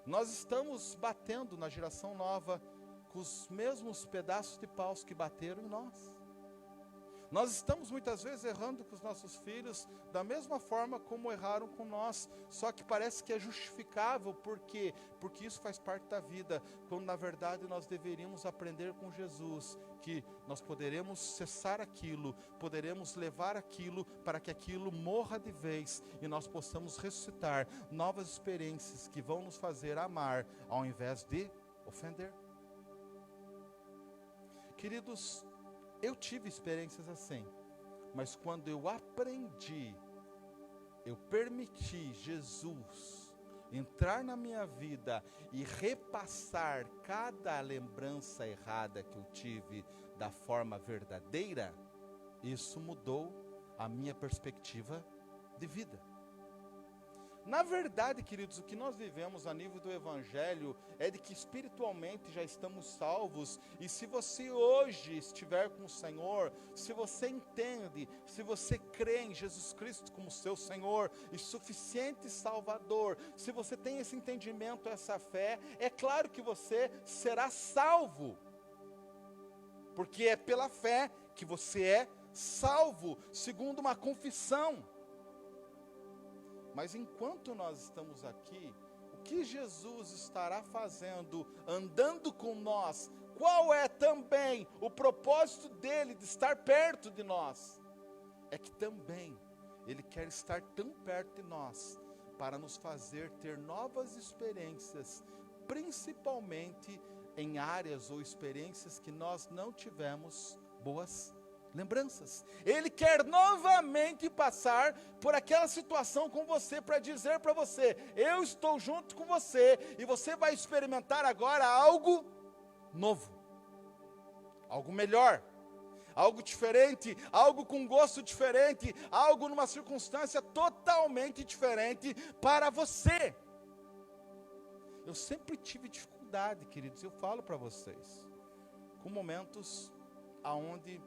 Nós estamos batendo na geração nova com os mesmos pedaços de paus que bateram em nós. Nós estamos muitas vezes errando com os nossos filhos da mesma forma como erraram com nós, só que parece que é justificável. Por quê? Porque isso faz parte da vida, quando na verdade nós deveríamos aprender com Jesus, que nós poderemos cessar aquilo, poderemos levar aquilo para que aquilo morra de vez e nós possamos ressuscitar novas experiências que vão nos fazer amar ao invés de ofender. Queridos, eu tive experiências assim, mas quando eu aprendi, eu permiti Jesus entrar na minha vida e repassar cada lembrança errada que eu tive da forma verdadeira, isso mudou a minha perspectiva de vida. Na verdade, queridos, o que nós vivemos a nível do Evangelho é de que espiritualmente já estamos salvos, e se você hoje estiver com o Senhor, se você entende, se você crê em Jesus Cristo como seu Senhor e suficiente Salvador, se você tem esse entendimento, essa fé, é claro que você será salvo, porque é pela fé que você é salvo, segundo uma confissão. Mas enquanto nós estamos aqui, o que Jesus estará fazendo, andando com nós? Qual é também o propósito dele de estar perto de nós? É que também ele quer estar tão perto de nós, para nos fazer ter novas experiências, principalmente em áreas ou experiências que nós não tivemos boas lembranças. Ele quer novamente passar por aquela situação com você, para dizer para você: eu estou junto com você, e você vai experimentar agora algo novo, algo melhor, algo diferente, algo com gosto diferente, algo numa circunstância totalmente diferente para você. Eu sempre tive dificuldade, queridos, eu falo para vocês, com momentos aonde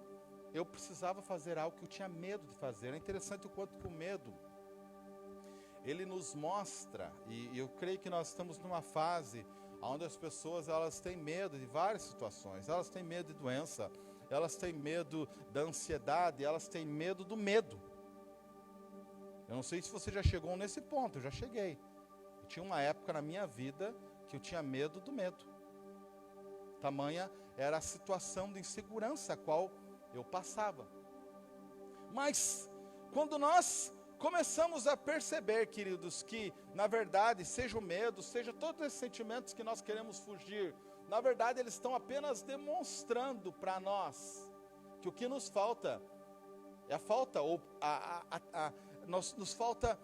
eu precisava fazer algo que eu tinha medo de fazer. É interessante o quanto que o medo, ele nos mostra, e eu creio que nós estamos numa fase onde as pessoas, elas têm medo de várias situações. Elas têm medo de doença, elas têm medo da ansiedade, elas têm medo do medo. Eu não sei se você já chegou nesse ponto, eu já cheguei. Eu tinha uma época na minha vida que eu tinha medo do medo. Tamanha era a situação de insegurança a qual eu passava. Mas quando nós começamos a perceber, queridos, que na verdade, seja o medo, seja todos esses sentimentos que nós queremos fugir, na verdade eles estão apenas demonstrando para nós que o que nos falta é nos falta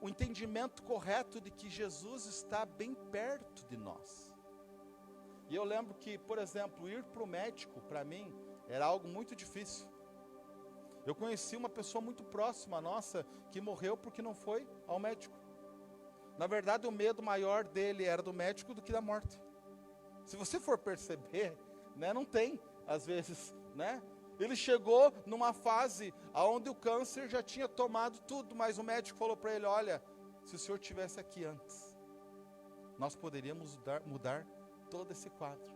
o entendimento correto de que Jesus está bem perto de nós. E eu lembro que, por exemplo, ir para o médico, para mim, era algo muito difícil. Eu conheci uma pessoa muito próxima nossa que morreu porque não foi ao médico. Na verdade, o medo maior dele era do médico do que da morte. Se você for perceber, né, não tem, às vezes, né? Ele chegou numa fase onde o câncer já tinha tomado tudo, mas o médico falou para ele: olha, se o senhor estivesse aqui antes, nós poderíamos mudar todo esse quadro.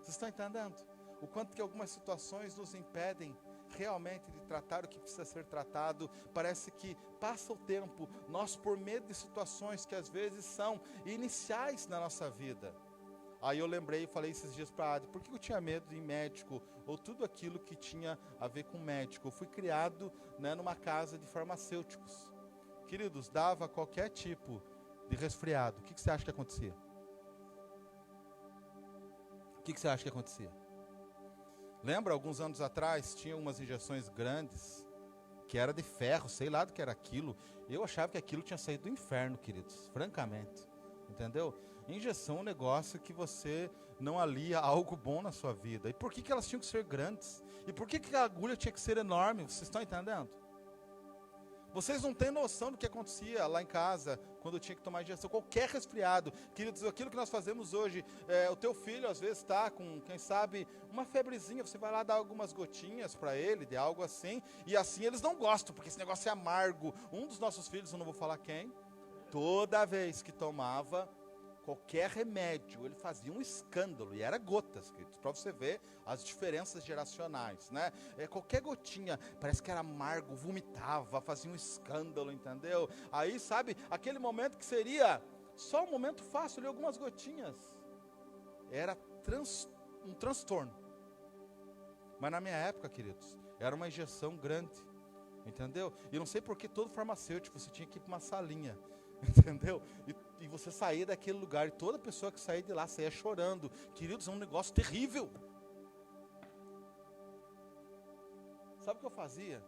Vocês estão entendendo? O quanto que algumas situações nos impedem realmente de tratar o que precisa ser tratado. Parece que passa o tempo, nós por medo de situações que às vezes são iniciais na nossa vida. Aí eu lembrei e falei esses dias para a Adi, por que eu tinha medo de ir médico? Ou tudo aquilo que tinha a ver com médico. Eu fui criado, né, numa casa de farmacêuticos. Queridos, dava qualquer tipo de resfriado. O que você acha que acontecia? O que você acha que acontecia? Lembra, alguns anos atrás, tinha umas injeções grandes, que era de ferro, sei lá do que era aquilo. Eu achava que aquilo tinha saído do inferno, queridos, francamente. Entendeu? Injeção é um negócio que você não alia algo bom na sua vida. E por que elas tinham que ser grandes? E por que a agulha tinha que ser enorme? Vocês estão entendendo? Vocês não têm noção do que acontecia lá em casa, quando eu tinha que tomar injeção. Qualquer resfriado, queridos, aquilo que nós fazemos hoje, o teu filho às vezes está com, quem sabe, uma febrezinha, você vai lá dar algumas gotinhas para ele, de algo assim, e assim eles não gostam, porque esse negócio é amargo. Um dos nossos filhos, eu não vou falar quem, toda vez que tomava qualquer remédio, ele fazia um escândalo, e era gotas, para você ver as diferenças geracionais, né? Qualquer gotinha, parece que era amargo, vomitava, fazia um escândalo, entendeu? Aí, sabe, aquele momento que seria só um momento fácil, ali, algumas gotinhas, era um transtorno. Mas na minha época, queridos, era uma injeção grande, entendeu? E não sei por que todo farmacêutico, você tinha que ir para uma salinha, entendeu? E você saía daquele lugar, e toda pessoa que saía de lá saía chorando. Queridos, é um negócio terrível. Sabe o que eu fazia?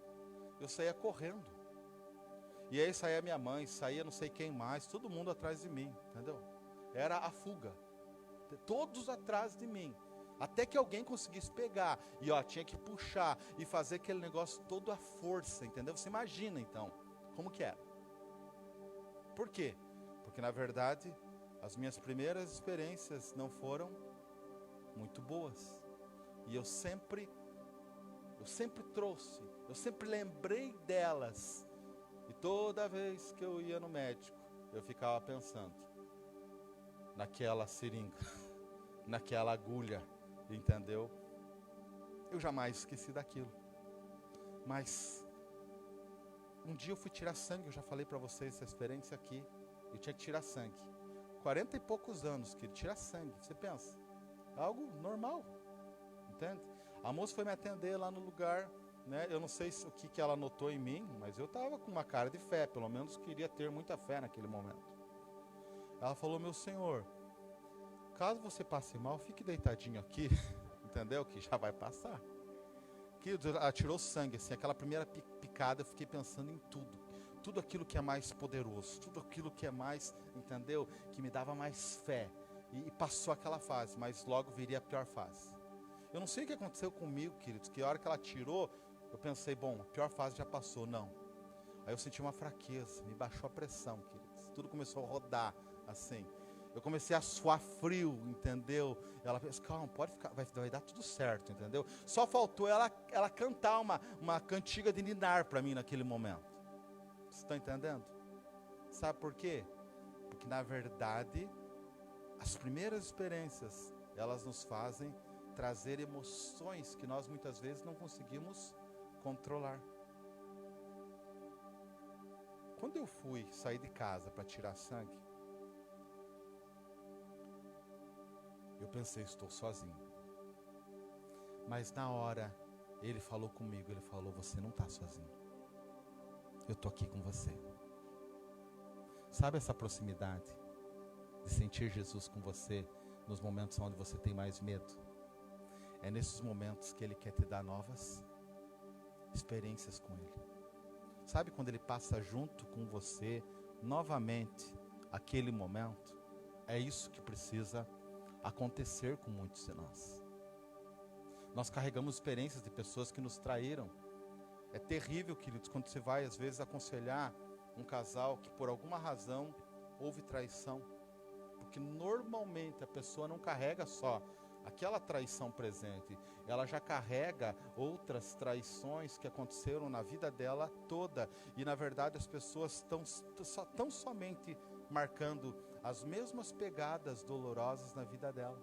Eu saía correndo. E aí saía minha mãe, saía não sei quem mais, todo mundo atrás de mim, entendeu? Era a fuga. Todos atrás de mim. Até que alguém conseguisse pegar. E tinha que puxar e fazer aquele negócio todo à força, entendeu? Você imagina então, como que era. Por quê? Porque na verdade, as minhas primeiras experiências não foram muito boas. E eu sempre trouxe, eu sempre lembrei delas. E toda vez que eu ia no médico, eu ficava pensando naquela seringa, naquela agulha, entendeu? Eu jamais esqueci daquilo. Mas um dia eu fui tirar sangue, eu já falei para vocês essa experiência aqui. Eu tinha que tirar sangue. 40 e poucos anos, querido, tirar sangue. Você pensa, é algo normal, entende? A moça foi me atender lá no lugar, né? Eu não sei o que ela notou em mim, mas eu estava com uma cara de fé, pelo menos queria ter muita fé naquele momento. Ela falou, meu senhor, caso você passe mal, fique deitadinho aqui, entendeu? Que já vai passar. Ela tirou sangue, assim, aquela primeira picada, eu fiquei pensando em tudo aquilo que é mais poderoso, tudo aquilo que é mais, entendeu? Que me dava mais fé, e passou aquela fase, mas logo viria a pior fase. Eu não sei o que aconteceu comigo, queridos, que a hora que ela tirou, eu pensei, bom, a pior fase já passou, não. Aí eu senti uma fraqueza, me baixou a pressão, queridos, tudo começou a rodar, assim. Eu comecei a suar frio, entendeu? Ela pensou, calma, pode ficar, vai dar tudo certo, entendeu? Só faltou ela cantar uma cantiga de ninar para mim naquele momento. Vocês estão entendendo? Sabe por quê? Porque na verdade, as primeiras experiências, elas nos fazem trazer emoções que nós muitas vezes não conseguimos controlar. Quando eu fui sair de casa para tirar sangue, eu pensei, estou sozinho. Mas na hora, ele falou comigo, ele falou, você não está sozinho. Eu estou aqui com você. Sabe essa proximidade de sentir Jesus com você nos momentos onde você tem mais medo? É nesses momentos que Ele quer te dar novas experiências com Ele. Sabe quando Ele passa junto com você novamente aquele momento? É isso que precisa acontecer com muitos de nós. Nós carregamos experiências de pessoas que nos traíram. É terrível, queridos, quando você vai às vezes aconselhar um casal que por alguma razão houve traição. Porque normalmente a pessoa não carrega só aquela traição presente, ela já carrega outras traições que aconteceram na vida dela toda. E na verdade as pessoas estão somente marcando as mesmas pegadas dolorosas na vida dela.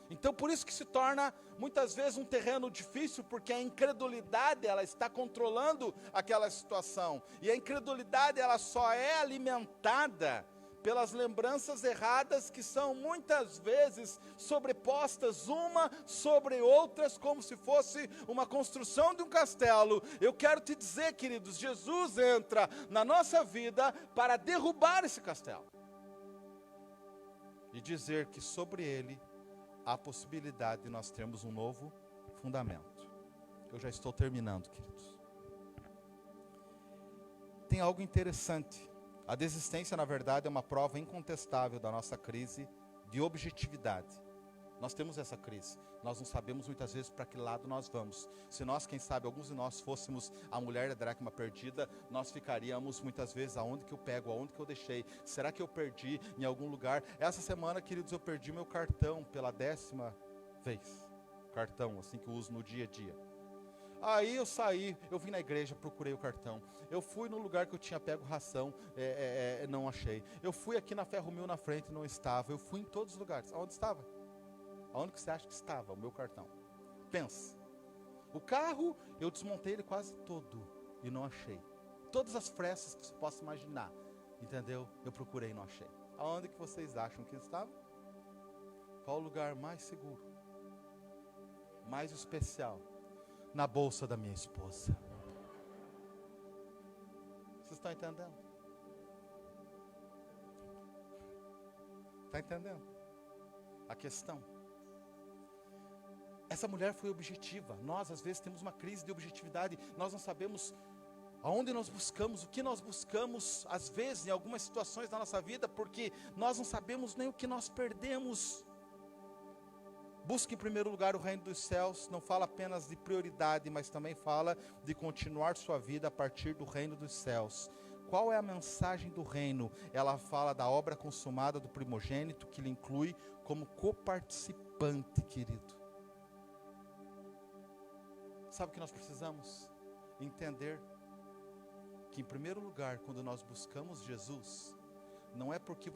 Então por isso que se torna muitas vezes um terreno difícil, porque a incredulidade ela está controlando aquela situação. E a incredulidade ela só é alimentada pelas lembranças erradas que são muitas vezes sobrepostas uma sobre outras, como se fosse uma construção de um castelo. Eu quero te dizer, queridos, Jesus entra na nossa vida para derrubar esse castelo. E dizer que sobre ele há a possibilidade de nós termos um novo fundamento. Eu já estou terminando, queridos. Tem algo interessante. A desistência, na verdade, é uma prova incontestável da nossa crise de objetividade. Nós temos essa crise. Nós não sabemos muitas vezes para que lado nós vamos. Se nós, quem sabe, alguns de nós fôssemos a mulher da dracma perdida, nós ficaríamos muitas vezes aonde que eu pego, aonde que eu deixei. Será que eu perdi em algum lugar? Essa semana, queridos, eu perdi meu cartão pela 10ª vez. Cartão, assim que eu uso no dia a dia. Aí eu saí, eu vim na igreja, procurei o cartão. Eu fui no lugar que eu tinha pego ração, não achei. Eu fui aqui na Ferro Mil na frente, não estava. Eu fui em todos os lugares. Aonde estava? Aonde que você acha que estava o meu cartão? Pensa. O carro, eu desmontei ele quase todo e não achei. Todas as frestas que você possa imaginar, entendeu? Eu procurei e não achei. Aonde que vocês acham que estava? Qual o lugar mais seguro? Mais especial? Na bolsa da minha esposa. Vocês estão entendendo? Está entendendo? A questão. Essa mulher foi objetiva. Nós às vezes temos uma crise de objetividade. Nós não sabemos aonde nós buscamos, o que nós buscamos, às vezes em algumas situações da nossa vida, porque nós não sabemos nem o que nós perdemos. Busque em primeiro lugar o reino dos céus, não fala apenas de prioridade, mas também fala de continuar sua vida a partir do reino dos céus. Qual é a mensagem do reino? Ela fala da obra consumada do primogênito, que lhe inclui como coparticipante, querido. Sabe o que nós precisamos? Entender que em primeiro lugar, quando nós buscamos Jesus, não é porque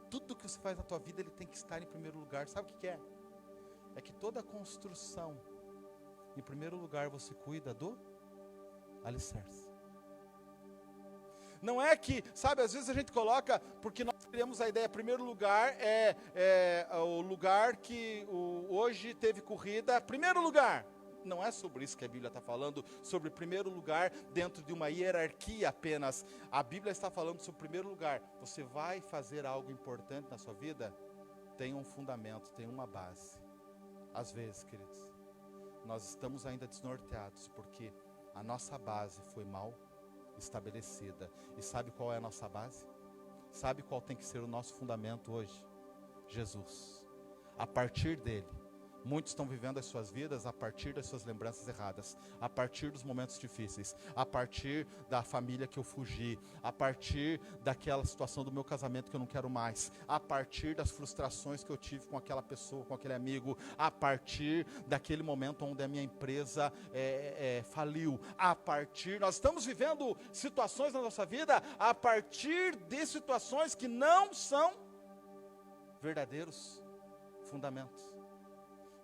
tudo que você faz na tua vida, ele tem que estar em primeiro lugar. Sabe o que é? É que toda construção, em primeiro lugar, você cuida do alicerce. Não é que, sabe, às vezes a gente coloca, porque nós criamos a ideia, primeiro lugar é o lugar que hoje teve corrida, primeiro lugar. Não é sobre isso que a Bíblia está falando, sobre primeiro lugar dentro de uma hierarquia apenas. A Bíblia está falando sobre primeiro lugar. Você vai fazer algo importante na sua vida? Tem um fundamento, tem uma base. Às vezes, queridos, nós estamos ainda desnorteados, porque a nossa base foi mal estabelecida. E sabe qual é a nossa base? Sabe qual tem que ser o nosso fundamento hoje? Jesus. A partir dele, muitos estão vivendo as suas vidas a partir das suas lembranças erradas, a partir dos momentos difíceis, a partir da família que eu fugi, a partir daquela situação do meu casamento que eu não quero mais, a partir das frustrações que eu tive com aquela pessoa, com aquele amigo, a partir daquele momento onde a minha empresa faliu, nós estamos vivendo situações na nossa vida a partir de situações que não são verdadeiros fundamentos.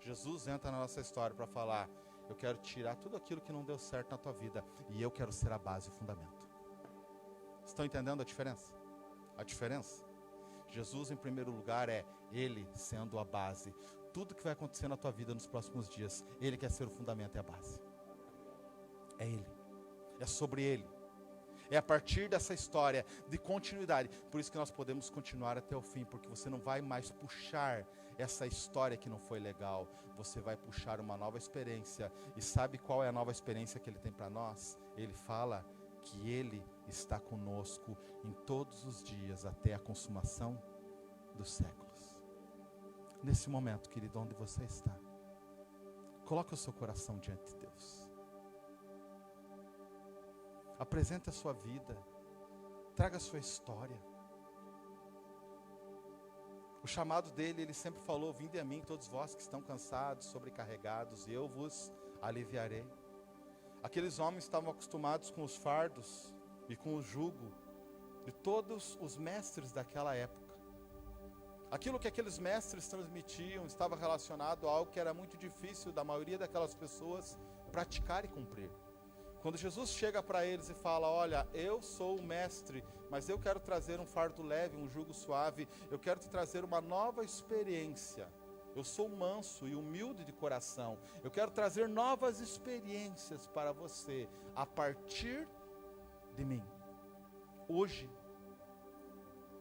Jesus entra na nossa história para falar: eu quero tirar tudo aquilo que não deu certo na tua vida, e eu quero ser a base e o fundamento. Estão entendendo a diferença? A diferença? Jesus em primeiro lugar é Ele sendo a base. Tudo que vai acontecer na tua vida nos próximos dias, Ele quer ser o fundamento e a base. É Ele. É sobre Ele. É a partir dessa história de continuidade. Por isso que nós podemos continuar até o fim, porque você não vai mais puxar essa história que não foi legal. Você vai puxar uma nova experiência. E sabe qual é a nova experiência que Ele tem para nós? Ele fala que Ele está conosco em todos os dias até a consumação dos séculos. Nesse momento, querido, onde você está, coloque o seu coração diante de Deus. Apresente a sua vida, traga a sua história. O chamado dele, ele sempre falou: vinde a mim todos vós que estão cansados, sobrecarregados, e eu vos aliviarei. Aqueles homens estavam acostumados com os fardos e com o jugo de todos os mestres daquela época. Aquilo que aqueles mestres transmitiam estava relacionado a algo que era muito difícil da maioria daquelas pessoas praticar e cumprir. Quando Jesus chega para eles e fala: olha, eu sou o mestre, mas eu quero trazer um fardo leve, um jugo suave, eu quero te trazer uma nova experiência. Eu sou manso e humilde de coração, eu quero trazer novas experiências para você, a partir de mim. Hoje,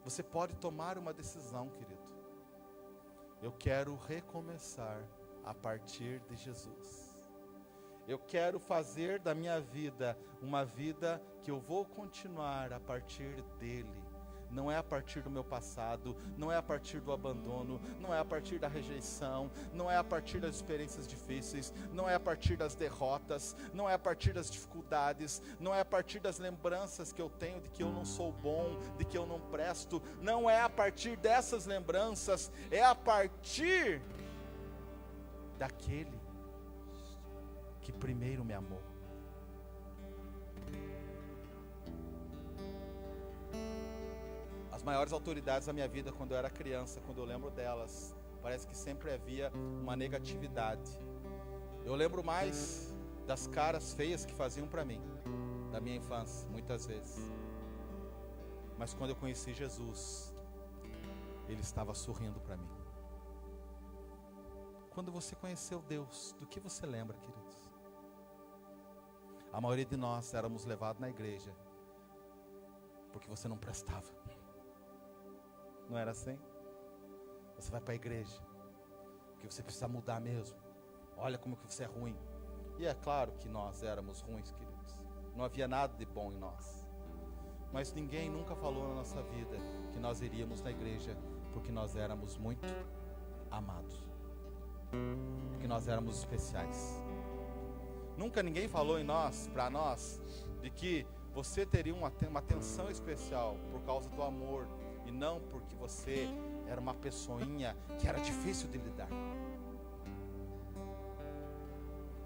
você pode tomar uma decisão, querido. Eu quero recomeçar a partir de Jesus. Eu quero fazer da minha vida uma vida que eu vou continuar a partir dele. Não é a partir do meu passado, não é a partir do abandono, não é a partir da rejeição, não é a partir das experiências difíceis, não é a partir das derrotas, não é a partir das dificuldades, não é a partir das lembranças que eu tenho de que eu não sou bom, de que eu não presto, não é a partir dessas lembranças, é a partir daquele que primeiro me amou. As maiores autoridades da minha vida, quando eu era criança, quando eu lembro delas, parece que sempre havia uma negatividade. Eu lembro mais das caras feias que faziam para mim, da minha infância, muitas vezes. Mas quando eu conheci Jesus, Ele estava sorrindo para mim. Quando você conheceu Deus, do que você lembra, queridos? A maioria de nós éramos levados na igreja porque você não prestava. Não era assim? Você vai para a igreja porque você precisa mudar mesmo. Olha como que você é ruim. E é claro que nós éramos ruins, queridos. Não havia nada de bom em nós. Mas ninguém nunca falou na nossa vida que nós iríamos na igreja porque nós éramos muito amados, porque nós éramos especiais. Nunca ninguém falou em nós, para nós, de que você teria uma atenção especial por causa do amor, e não porque você era uma pessoinha que era difícil de lidar.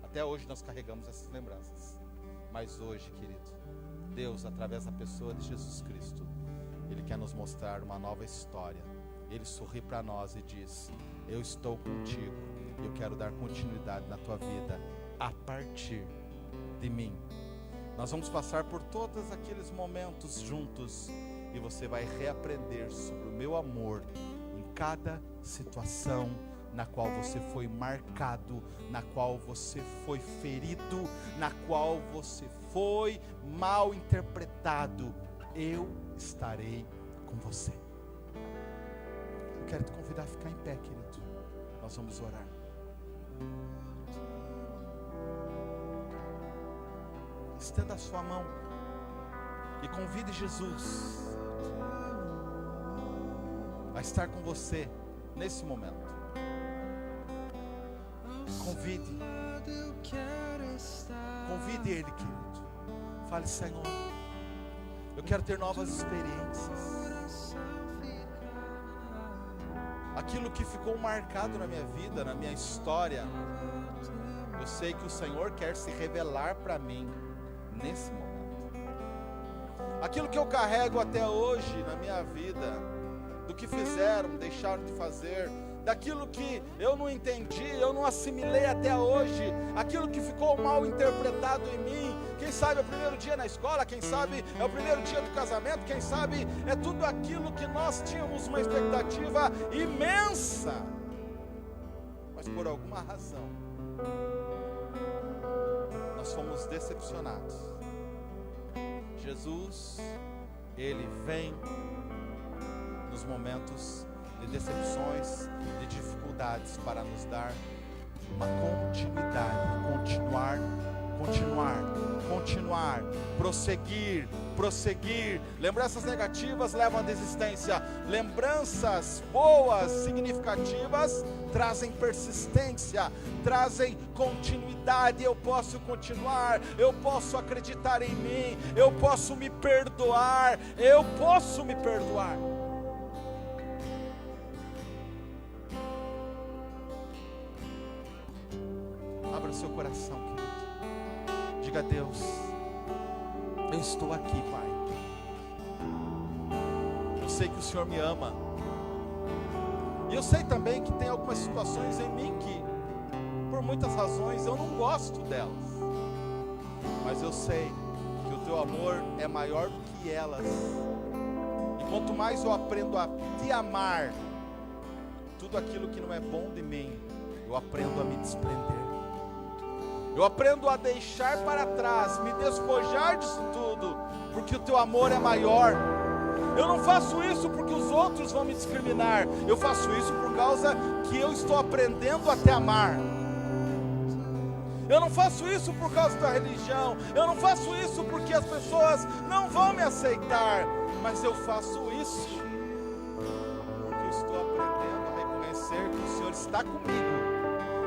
Até hoje nós carregamos essas lembranças. Mas hoje, querido, Deus, através da pessoa de Jesus Cristo, Ele quer nos mostrar uma nova história. Ele sorri para nós e diz: eu estou contigo, eu quero dar continuidade na tua vida a partir de mim. Nós vamos passar por todos aqueles momentos juntos e você vai reaprender sobre o meu amor em cada situação na qual você foi marcado, na qual você foi ferido, na qual você foi mal interpretado. Eu estarei com você. Eu quero te convidar a ficar em pé, querido. Nós vamos orar. Estenda a sua mão e convide Jesus a estar com você nesse momento. Convide Ele, querido. Fale: Senhor, eu quero ter novas experiências. Aquilo que ficou marcado na minha vida, na minha história, eu sei que o Senhor quer se revelar para mim nesse momento. Aquilo que eu carrego até hoje na minha vida, do que fizeram, deixaram de fazer, daquilo que eu não entendi, eu não assimilei até hoje, aquilo que ficou mal interpretado em mim. Quem sabe é o primeiro dia na escola, quem sabe é o primeiro dia do casamento, quem sabe é tudo aquilo que nós tínhamos uma expectativa imensa, mas por alguma razão nós fomos decepcionados. Jesus, Ele vem nos momentos de decepções, de dificuldades, para nos dar uma continuidade, continuar, prosseguir. Lembranças negativas levam à desistência. Lembranças boas, significativas, trazem persistência, trazem continuidade. Eu posso continuar, eu posso acreditar em mim, eu posso me perdoar. Abra seu coração, querido. Diga a Deus: eu estou aqui, Pai. Eu sei que o Senhor me ama. E eu sei também que tem algumas situações em mim que, por muitas razões, eu não gosto delas. Mas eu sei que o teu amor é maior do que elas. E quanto mais eu aprendo a te amar, tudo aquilo que não é bom de mim, eu aprendo a me desprender. Eu aprendo a deixar para trás, me despojar disso tudo, porque o teu amor é maior. Eu não faço isso porque os outros vão me discriminar. Eu faço isso por causa que eu estou aprendendo a te amar. Eu não faço isso por causa da religião. Eu não faço isso porque as pessoas não vão me aceitar. Mas eu faço isso porque eu estou aprendendo a reconhecer que o Senhor está comigo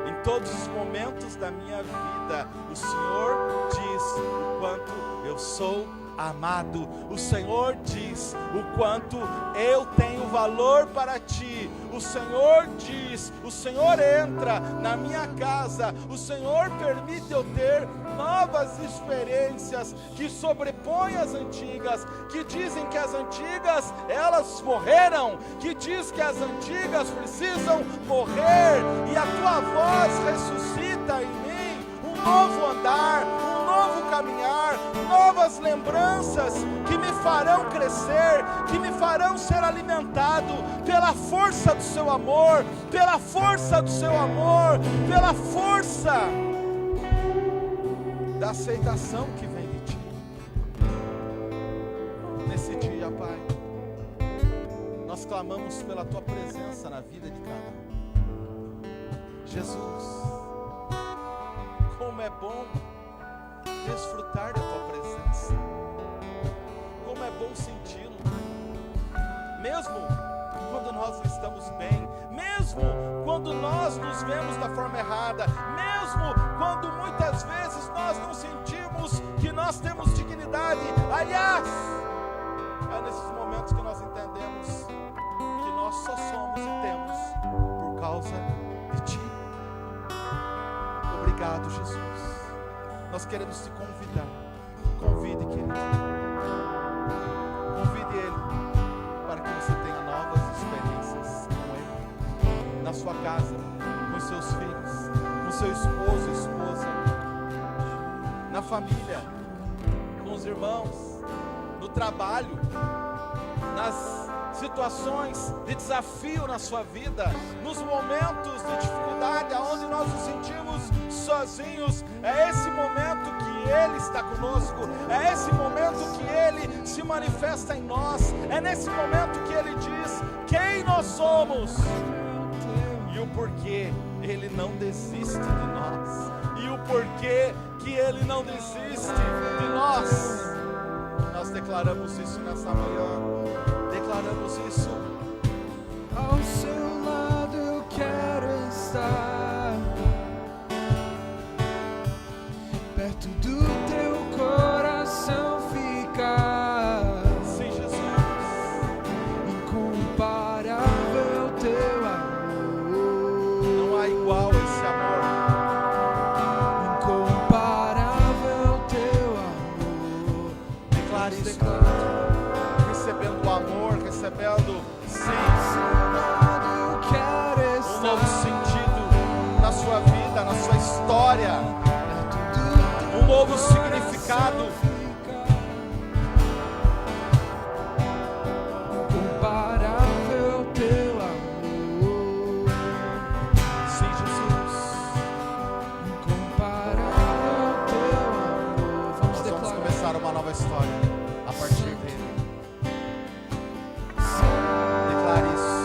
em todos os momentos da minha vida. O Senhor diz o quanto eu sou amado. O Senhor diz o quanto eu tenho valor para ti. O Senhor diz, o Senhor entra na minha casa. O Senhor permite eu ter novas experiências que sobrepõem as antigas, que dizem que as antigas elas morreram, que diz que as antigas precisam morrer, e a tua voz ressuscita em mim um novo andar, um novo caminhar, novas lembranças que me farão crescer, que me farão ser alimentado pela força do seu amor, pela força do seu amor, pela força da aceitação que vem de ti. Nesse dia, Pai, nós clamamos pela tua presença na vida de cada um. Jesus, como é bom desfrutar da tua presença, como é bom senti-lo, mesmo quando nós não estamos bem, mesmo quando nós nos vemos da forma errada, mesmo quando muitas vezes nós não sentimos que nós temos dignidade. Aliás, é nesses momentos que nós entendemos que nós só somos e temos por causa de ti. Obrigado, Jesus. Nós queremos te convidar. Convide, querido. Convide Ele para que você tenha novas experiências com Ele, na sua casa, com seus filhos, com seu esposo e esposa, na família, com os irmãos, no trabalho, nas situações de desafio na sua vida, nos momentos de dificuldade, aonde nós nos sentimos sozinhos. É esse momento que Ele está conosco, é esse momento que Ele se manifesta em nós, é nesse momento que Ele diz quem nós somos e o porquê Ele não desiste de nós, e o porquê que Ele não desiste de nós. Nós declaramos isso nessa manhã. Declaramos isso. Ao seu lado eu quero estar, perto do teu coração ficar. Sim, Jesus. Incomparável teu amor. Não há igual esse amor. Incomparável teu amor. Declare isso. Recebendo o amor, recebendo, sim, um novo sentido na sua vida, na sua história, um novo significado. Incomparável teu amor. Sim, Jesus. Incomparável teu amor. Nós vamos começar uma nova história a partir dele. Declare isso.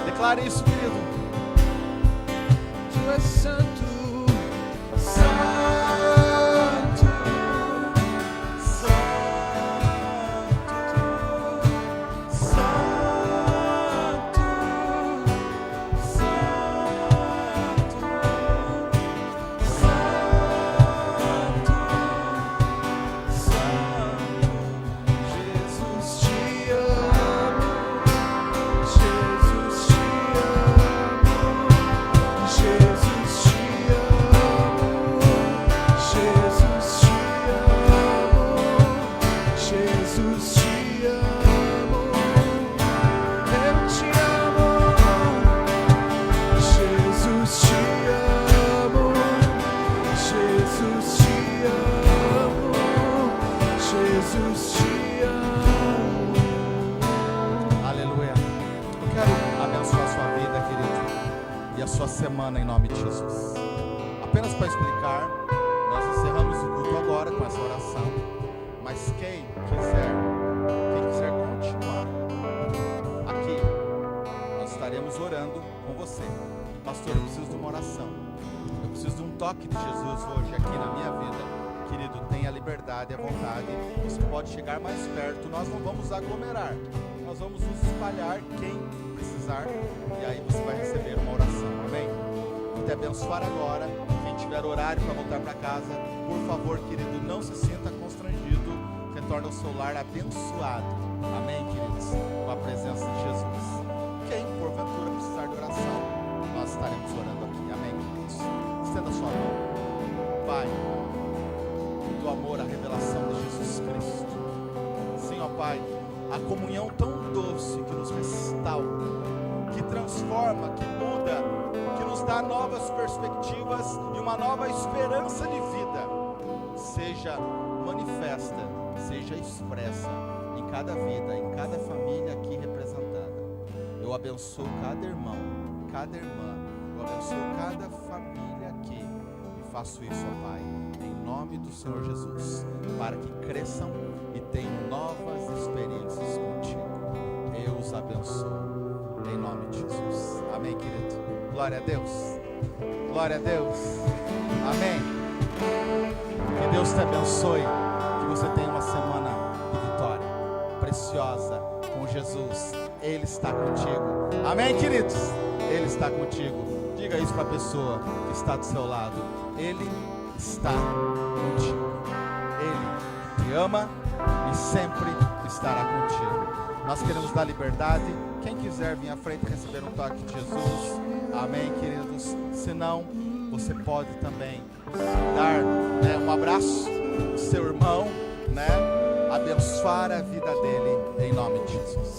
Declare isso, querido. Tu és santo. a sua semana em nome de Jesus. Apenas para explicar, nós encerramos o culto agora com essa oração, mas quem quiser continuar aqui, nós estaremos orando com você. Pastor, eu preciso de uma oração, eu preciso de um toque de Jesus hoje aqui na minha vida. Querido, tenha liberdade e a vontade, você pode chegar mais perto, nós não vamos aglomerar, nós vamos nos espalhar, quem precisar, e aí você vai receber uma oração, amém? Vou te abençoar agora. Quem tiver horário para voltar para casa, por favor, querido, não se sinta constrangido, retorne ao seu lar abençoado, amém, queridos, com a presença de Jesus. Quem porventura precisar de oração, nós estaremos orando aqui, amém, queridos? Estenda sua mão. Pai, do amor, a revelação de Jesus Cristo, sim, ó Pai, a comunhão tão doce que nos restaura, que transforma, que muda, que nos dá novas perspectivas e uma nova esperança de vida, seja manifesta, seja expressa em cada vida, em cada família aqui representada. Eu abençoo cada irmão, cada irmã, eu abençoo cada família aqui e faço isso, ó Pai, em nome do Senhor Jesus, para que cresçam e tenham novas experiências contigo. Eu os abençoo em nome de Jesus, amém, querido? Glória a Deus, glória a Deus, amém. Que Deus te abençoe, que você tenha uma semana de vitória preciosa com Jesus. Ele está contigo, amém, queridos? Ele está contigo. Diga isso para a pessoa que está do seu lado, Ele está contigo, Ele te ama e sempre estará contigo. Nós queremos dar liberdade. Quem quiser vir à frente receber um toque de Jesus, amém, queridos? Se não, você pode também dar, um abraço ao seu irmão, abençoar a vida dele em nome de Jesus.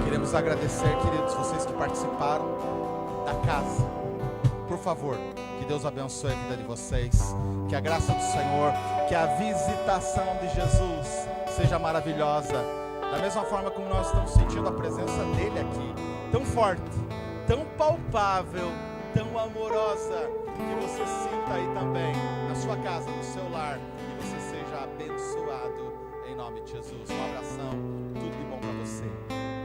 Queremos agradecer, queridos, vocês que participaram da casa. Por favor, que Deus abençoe a vida de vocês, que a graça do Senhor, que a visitação de Jesus seja maravilhosa, da mesma forma como nós estamos sentindo a presença dele aqui, tão forte, tão palpável, tão amorosa, que você sinta aí também, na sua casa, no seu lar, que você seja abençoado em nome de Jesus. Um abração, tudo de bom para você.